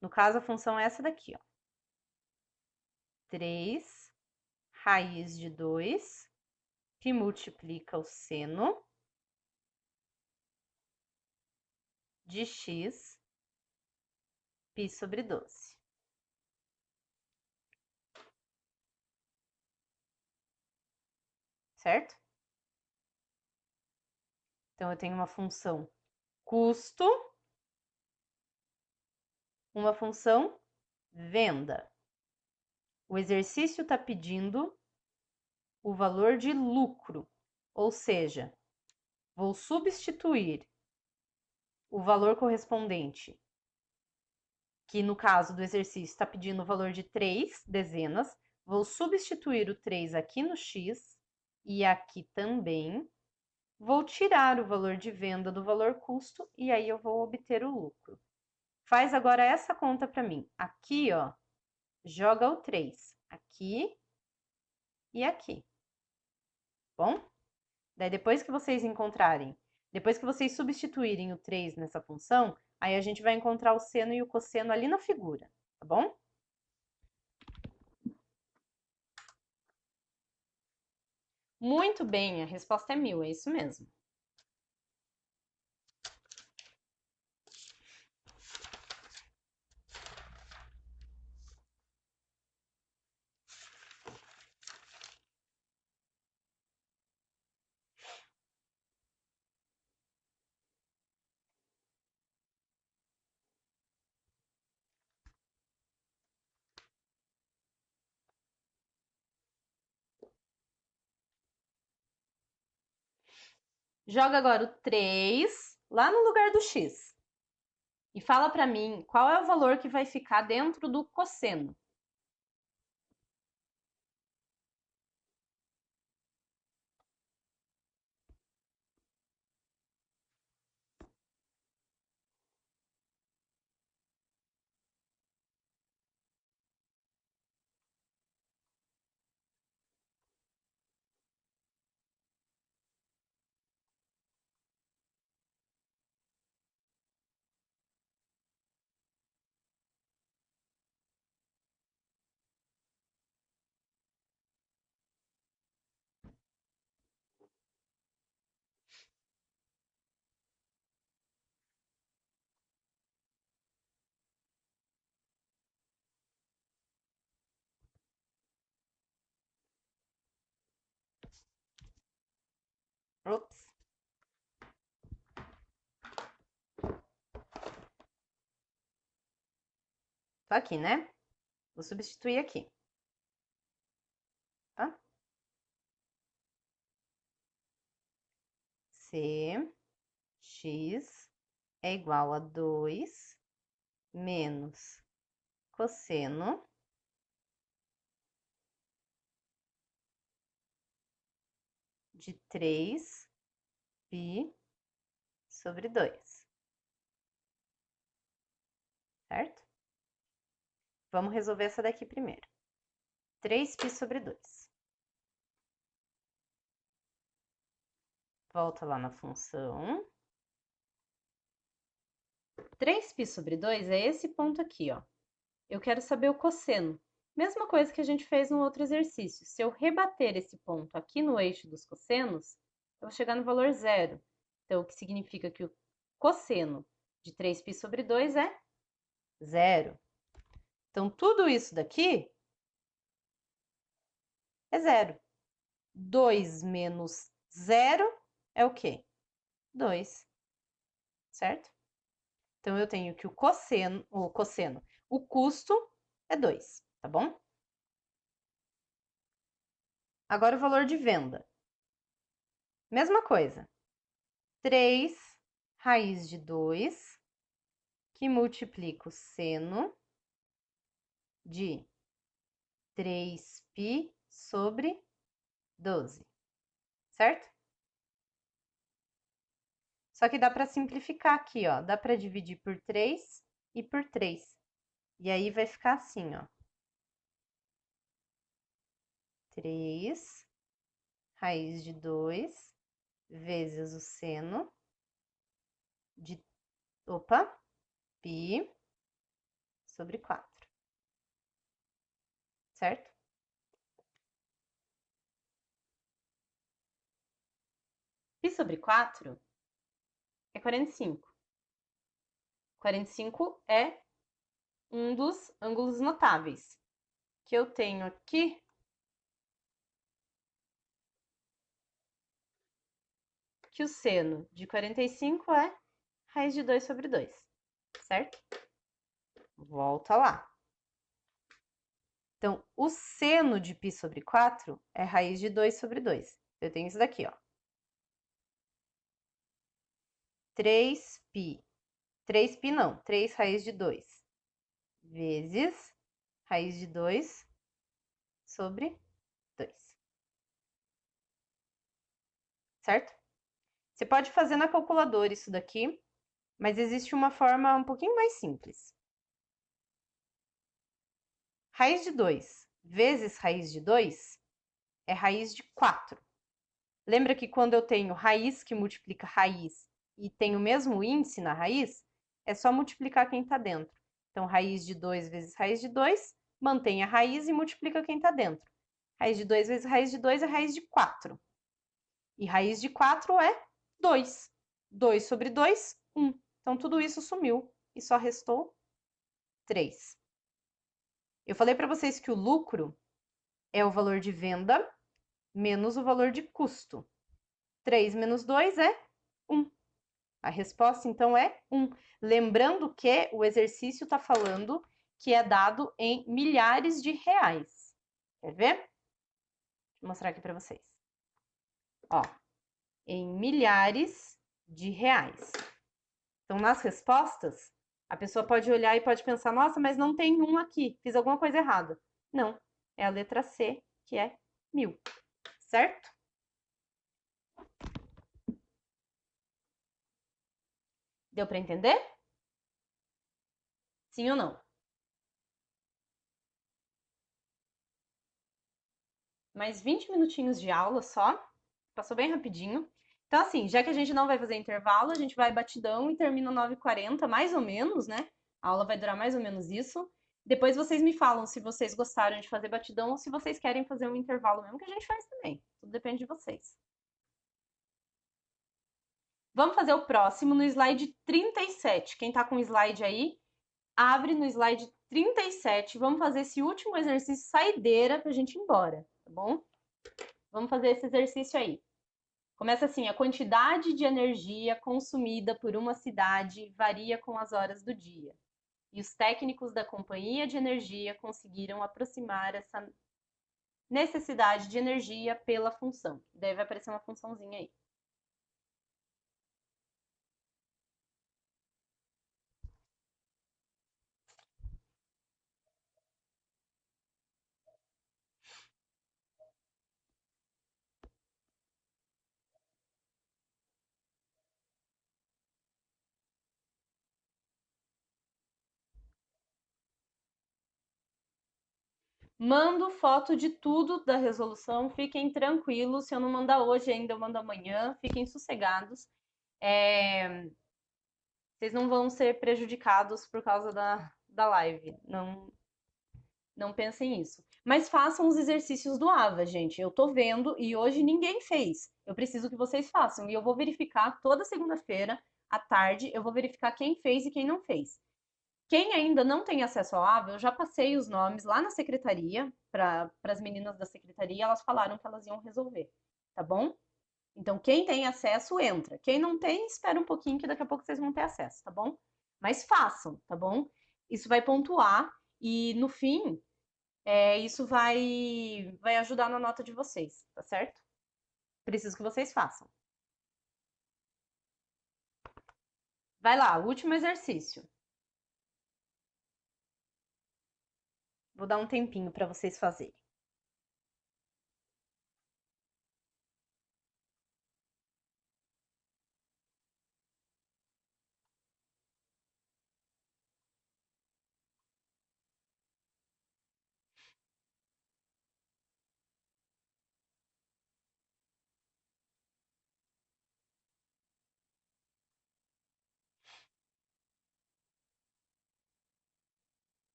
No caso, a função é essa daqui, ó. 3 raiz de 2, que multiplica o seno de x, π sobre 12. Certo? Então, eu tenho uma função custo, uma função venda. O exercício está pedindo o valor de lucro, ou seja, vou substituir o valor correspondente, que no caso do exercício está pedindo o valor de 3 dezenas. Vou substituir o 3 aqui no x e aqui também. Vou tirar o valor de venda do valor custo e aí eu vou obter o lucro. Faz agora essa conta para mim. Aqui, ó, joga o 3 aqui e aqui. Bom? Daí depois que vocês encontrarem, depois que vocês substituírem o 3 nessa função, aí a gente vai encontrar o seno e o cosseno ali na figura, tá bom? Muito bem, a resposta é 1000, é isso mesmo. Joga agora o 3 lá no lugar do x. E fala para mim qual é o valor que vai ficar dentro do cosseno. Ops. Tô aqui, né? Vou substituir aqui. Tá? Cx é igual a 2 menos cosseno de 3π sobre 2. Certo? Vamos resolver essa daqui primeiro. 3π sobre 2. Volta lá na função. 3π sobre 2 é esse ponto aqui, ó. Eu quero saber o cosseno. Mesma coisa que a gente fez no outro exercício. Se eu rebater esse ponto aqui no eixo dos cossenos, eu vou chegar no valor zero. Então, o que significa que o cosseno de 3π sobre 2 é zero. Então, tudo isso daqui é zero. 2 menos zero é o quê? 2. Certo? Então, eu tenho que o custo é 2, tá bom? Agora o valor de venda. Mesma coisa. 3 raiz de 2, que multiplica o seno de 3π sobre 12, certo? Só que dá para simplificar aqui, ó. Dá para dividir por 3 e por 3. E aí vai ficar assim, ó. 3 raiz de 2 vezes o seno de, π sobre 4. Certo? Π sobre 4 é 45. 45 é um dos ângulos notáveis que eu tenho aqui. Que o seno de 45 é raiz de 2 sobre 2, certo? Volta lá. Então, o seno de π sobre 4 é raiz de 2 sobre 2. Eu tenho isso daqui, ó. 3π. 3π não, 3 raiz de 2. vezes raiz de 2 sobre 2. Certo? Você pode fazer na calculadora isso daqui, mas existe uma forma um pouquinho mais simples. Raiz de 2 vezes raiz de 2 é raiz de 4. Lembra que quando eu tenho raiz que multiplica raiz e tem o mesmo índice na raiz, é só multiplicar quem está dentro. Então, raiz de 2 vezes raiz de 2, mantém a raiz e multiplica quem está dentro. Raiz de 2 vezes raiz de 2 é raiz de 4. E raiz de 4 é 2. 2 sobre 2, 1. Então, tudo isso sumiu e só restou 3. Eu falei para vocês que o lucro é o valor de venda menos o valor de custo. 3 menos 2 é 1. A resposta, então, é 1. Lembrando que o exercício está falando que é dado em milhares de reais. Quer ver? Deixa eu mostrar aqui para vocês. Ó, em milhares de reais. Então, nas respostas, a pessoa pode olhar e pode pensar, nossa, mas não tem um aqui, fiz alguma coisa errada. Não, é a letra C, que é 1000, certo? Deu para entender? Sim ou não? Mais 20 minutinhos de aula só, passou bem rapidinho. Então, assim, já que a gente não vai fazer intervalo, a gente vai batidão e termina 9h40, mais ou menos, né? A aula vai durar mais ou menos isso. Depois vocês me falam se vocês gostaram de fazer batidão ou se vocês querem fazer um intervalo mesmo, que a gente faz também. Tudo depende de vocês. Vamos fazer o próximo no slide 37. Quem tá com o slide aí, abre no slide 37. Vamos fazer esse último exercício saideira pra gente ir embora, tá bom? Vamos fazer esse exercício aí. Começa assim: a quantidade de energia consumida por uma cidade varia com as horas do dia. E os técnicos da companhia de energia conseguiram aproximar essa necessidade de energia pela função. Deve aparecer uma funçãozinha aí. Mando foto de tudo da resolução, fiquem tranquilos. Se eu não mandar hoje ainda, eu mando amanhã. Fiquem sossegados. Vocês não vão ser prejudicados por causa da live. Não pensem nisso. Mas façam os exercícios do AVA, gente. Eu tô vendo e hoje ninguém fez. Eu preciso que vocês façam. E eu vou verificar toda segunda-feira, à tarde, eu vou verificar quem fez e quem não fez. Quem ainda não tem acesso ao AVA, eu já passei os nomes lá na secretaria, para as meninas da secretaria, elas falaram que elas iam resolver, tá bom? Então, quem tem acesso, entra. Quem não tem, espera um pouquinho que daqui a pouco vocês vão ter acesso, tá bom? Mas façam, tá bom? Isso vai pontuar e no fim, isso vai ajudar na nota de vocês, tá certo? Preciso que vocês façam. Vai lá, último exercício. Vou dar um tempinho para vocês fazerem.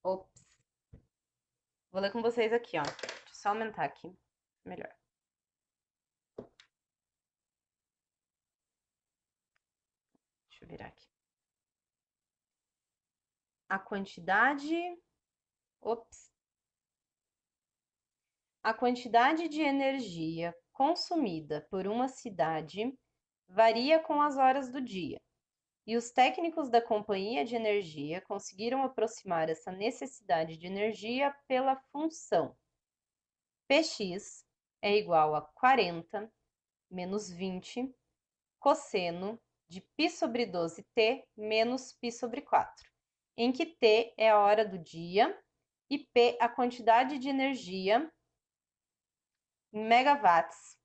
Ops. Vou ler com vocês aqui, ó. Deixa eu só aumentar aqui. Melhor. Deixa eu virar aqui. A quantidade. Ops. A quantidade de energia consumida por uma cidade varia com as horas do dia, e os técnicos da companhia de energia conseguiram aproximar essa necessidade de energia pela função Px é igual a 40 menos 20 cosseno de π sobre 12t menos π sobre 4, em que t é a hora do dia e p a quantidade de energia em megawatts.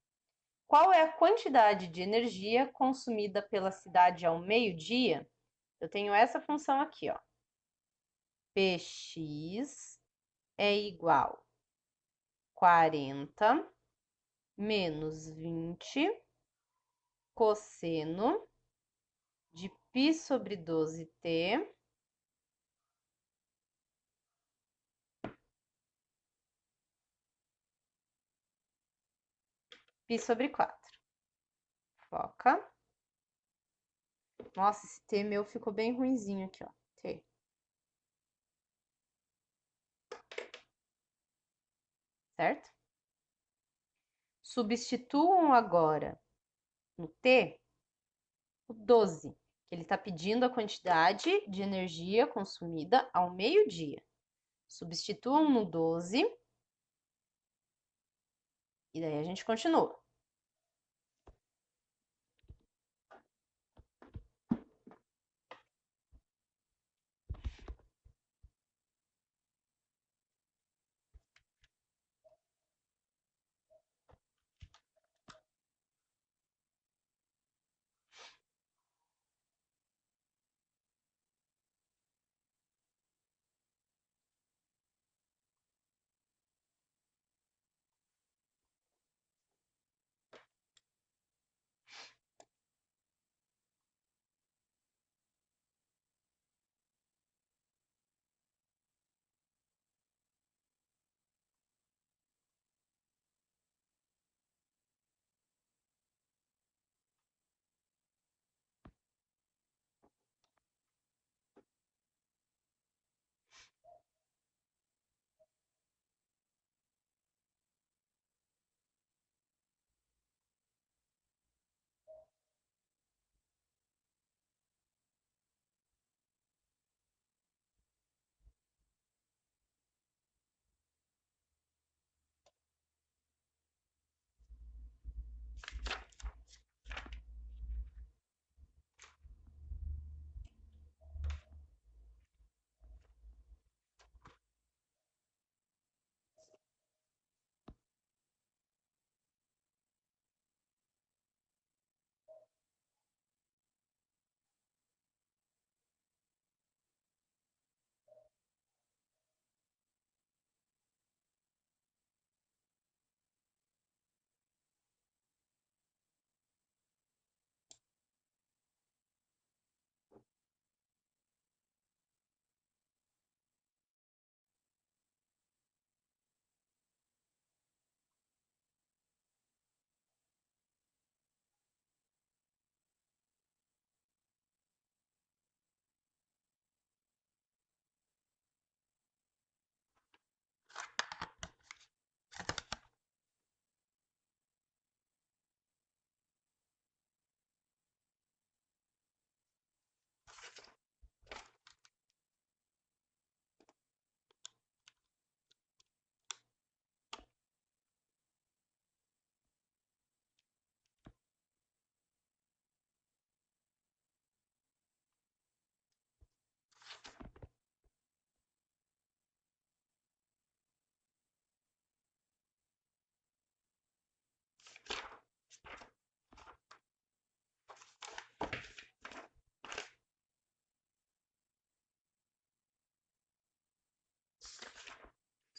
Qual é a quantidade de energia consumida pela cidade ao meio-dia? Eu tenho essa função aqui, ó. Px é igual a 40 menos 20 cosseno de π sobre 12t π sobre 4. Foca. Nossa, esse T meu ficou bem ruinzinho aqui, ó. T. Certo? Substituam agora no T o 12, que ele está pedindo a quantidade de energia consumida ao meio-dia. Substituam no 12 e daí a gente continua.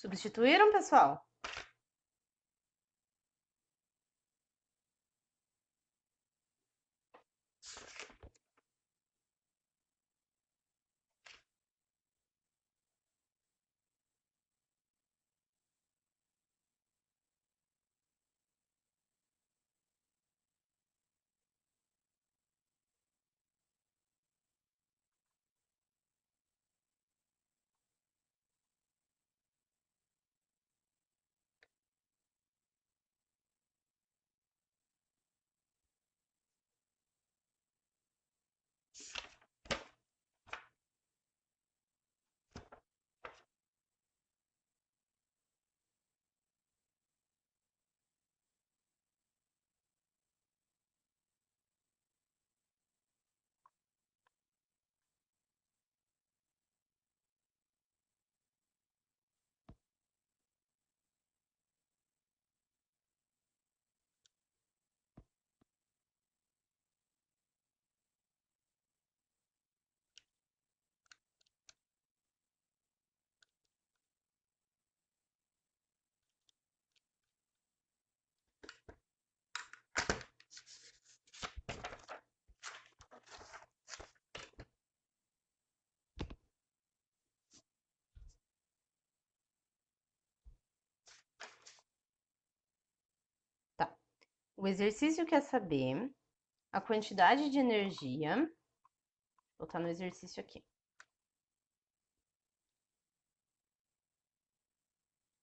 Substituíram, pessoal? O exercício quer saber a quantidade de energia. Vou botar no exercício aqui.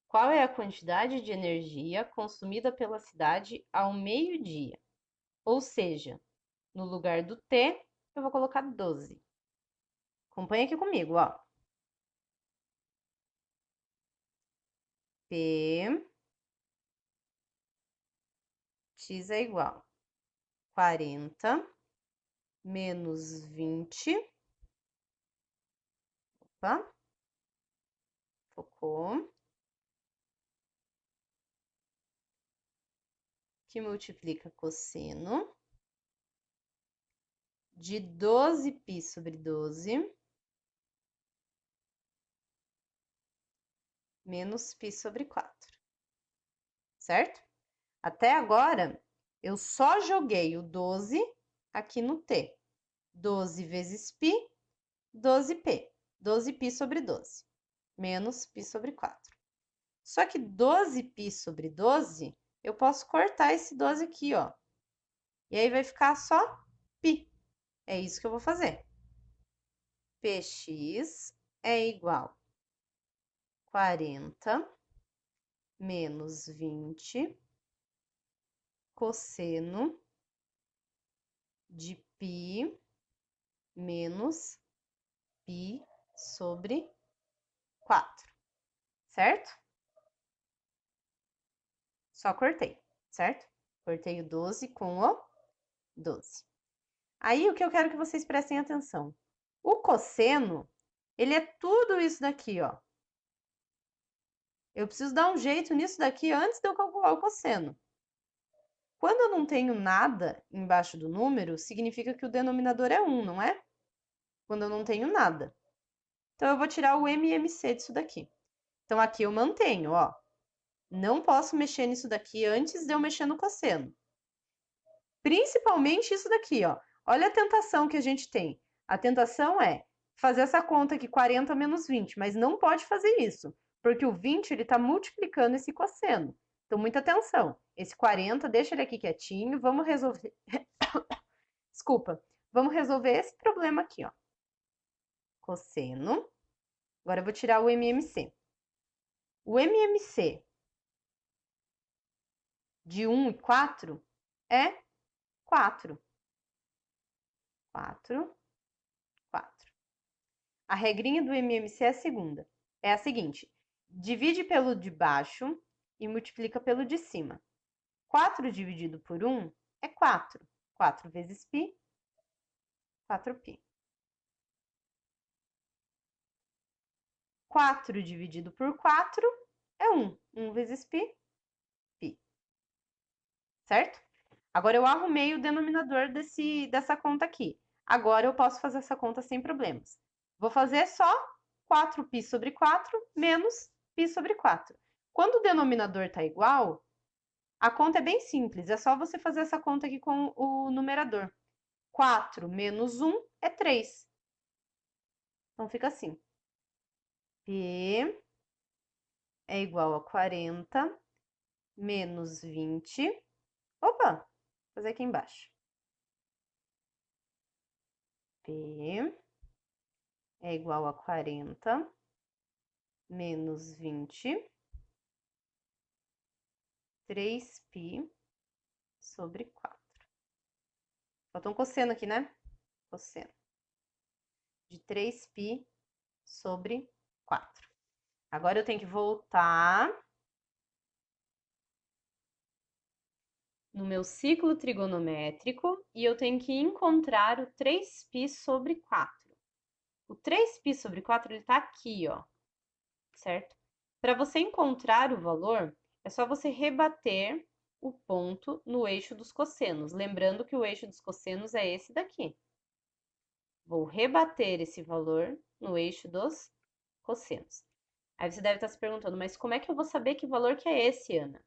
Qual é a quantidade de energia consumida pela cidade ao meio-dia? Ou seja, no lugar do T, eu vou colocar 12. Acompanha aqui comigo, ó. P x é igual 40 menos 20. Opa. Focou. Que multiplica cosseno de 12π sobre 12 menos π sobre 4. Certo? Até agora, eu só joguei o 12 aqui no T. 12 vezes π, 12p. 12π sobre 12, menos π sobre 4. Só que 12π sobre 12, eu posso cortar esse 12 aqui, ó. E aí vai ficar só π. É isso que eu vou fazer. Px é igual a 40 menos 20 cosseno de π menos π sobre 4, certo? Só cortei, certo? Cortei o 12 com o 12. Aí, o que eu quero que vocês prestem atenção. O cosseno, ele é tudo isso daqui, ó. Eu preciso dar um jeito nisso daqui antes de eu calcular o cosseno. Quando eu não tenho nada embaixo do número, significa que o denominador é 1, não é? Quando eu não tenho nada. Então, eu vou tirar o MMC disso daqui. Então, aqui eu mantenho, ó. Não posso mexer nisso daqui antes de eu mexer no cosseno. Principalmente isso daqui, ó. Olha a tentação que a gente tem. A tentação é fazer essa conta aqui, 40 menos 20, mas não pode fazer isso, porque o 20 ele está multiplicando esse cosseno. Então, muita atenção. Esse 40, deixa ele aqui quietinho, vamos resolver... Desculpa. Vamos resolver esse problema aqui, ó. Cosseno. Agora eu vou tirar o MMC. O MMC de 1 e 4 é 4. 4. A regrinha do MMC é a seguinte: divide pelo de baixo e multiplica pelo de cima. 4 dividido por 1 é 4. 4 vezes π, 4π. 4 dividido por 4 é 1. 1 vezes π, π. Certo? Agora eu arrumei o denominador dessa conta aqui. Agora eu posso fazer essa conta sem problemas. Vou fazer só 4π sobre 4 menos π sobre 4. Quando o denominador está igual, a conta é bem simples. É só você fazer essa conta aqui com o numerador. 4 menos 1 é 3. Então, fica assim. P é igual a 40 menos 20. Opa! Vou fazer aqui embaixo. P é igual a 40 menos 20, 3π sobre 4. Faltou um cosseno aqui, né? Cosseno de 3π sobre 4. Agora eu tenho que voltar no meu ciclo trigonométrico e eu tenho que encontrar o 3π sobre 4. O 3π sobre 4, ele tá aqui, ó, certo? Para você encontrar o valor, é só você rebater o ponto no eixo dos cossenos. Lembrando que o eixo dos cossenos é esse daqui. Vou rebater esse valor no eixo dos cossenos. Aí você deve estar se perguntando, mas como é que eu vou saber que valor que é esse, Ana?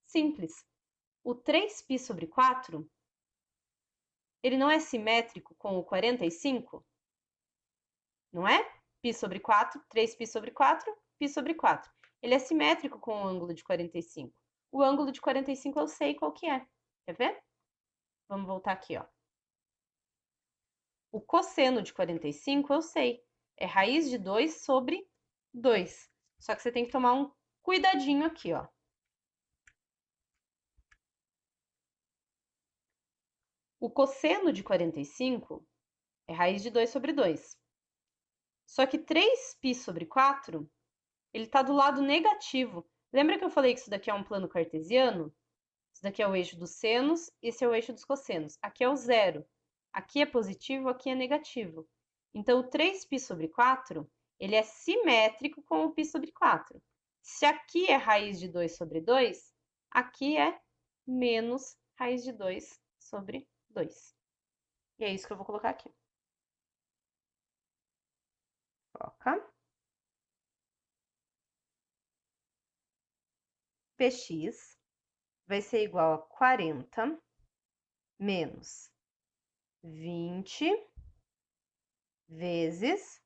Simples. O 3π sobre 4, ele não é simétrico com o 45? Não é? Π sobre 4, 3π sobre 4, π sobre 4. Ele é simétrico com o ângulo de 45. O ângulo de 45 eu sei qual que é. Quer ver? Vamos voltar aqui, ó. O cosseno de 45 eu sei, é raiz de 2 sobre 2. Só que você tem que tomar um cuidadinho aqui, ó. O cosseno de 45 é raiz de 2 sobre 2. Só que 3π sobre 4, ele está do lado negativo. Lembra que eu falei que isso daqui é um plano cartesiano? Isso daqui é o eixo dos senos, esse é o eixo dos cossenos. Aqui é o zero. Aqui é positivo, aqui é negativo. Então, o 3π sobre 4, ele é simétrico com o π sobre 4. Se aqui é raiz de 2 sobre 2, aqui é menos raiz de 2 sobre 2. E é isso que eu vou colocar aqui. Coloca. Px vai ser igual a 40 menos 20 vezes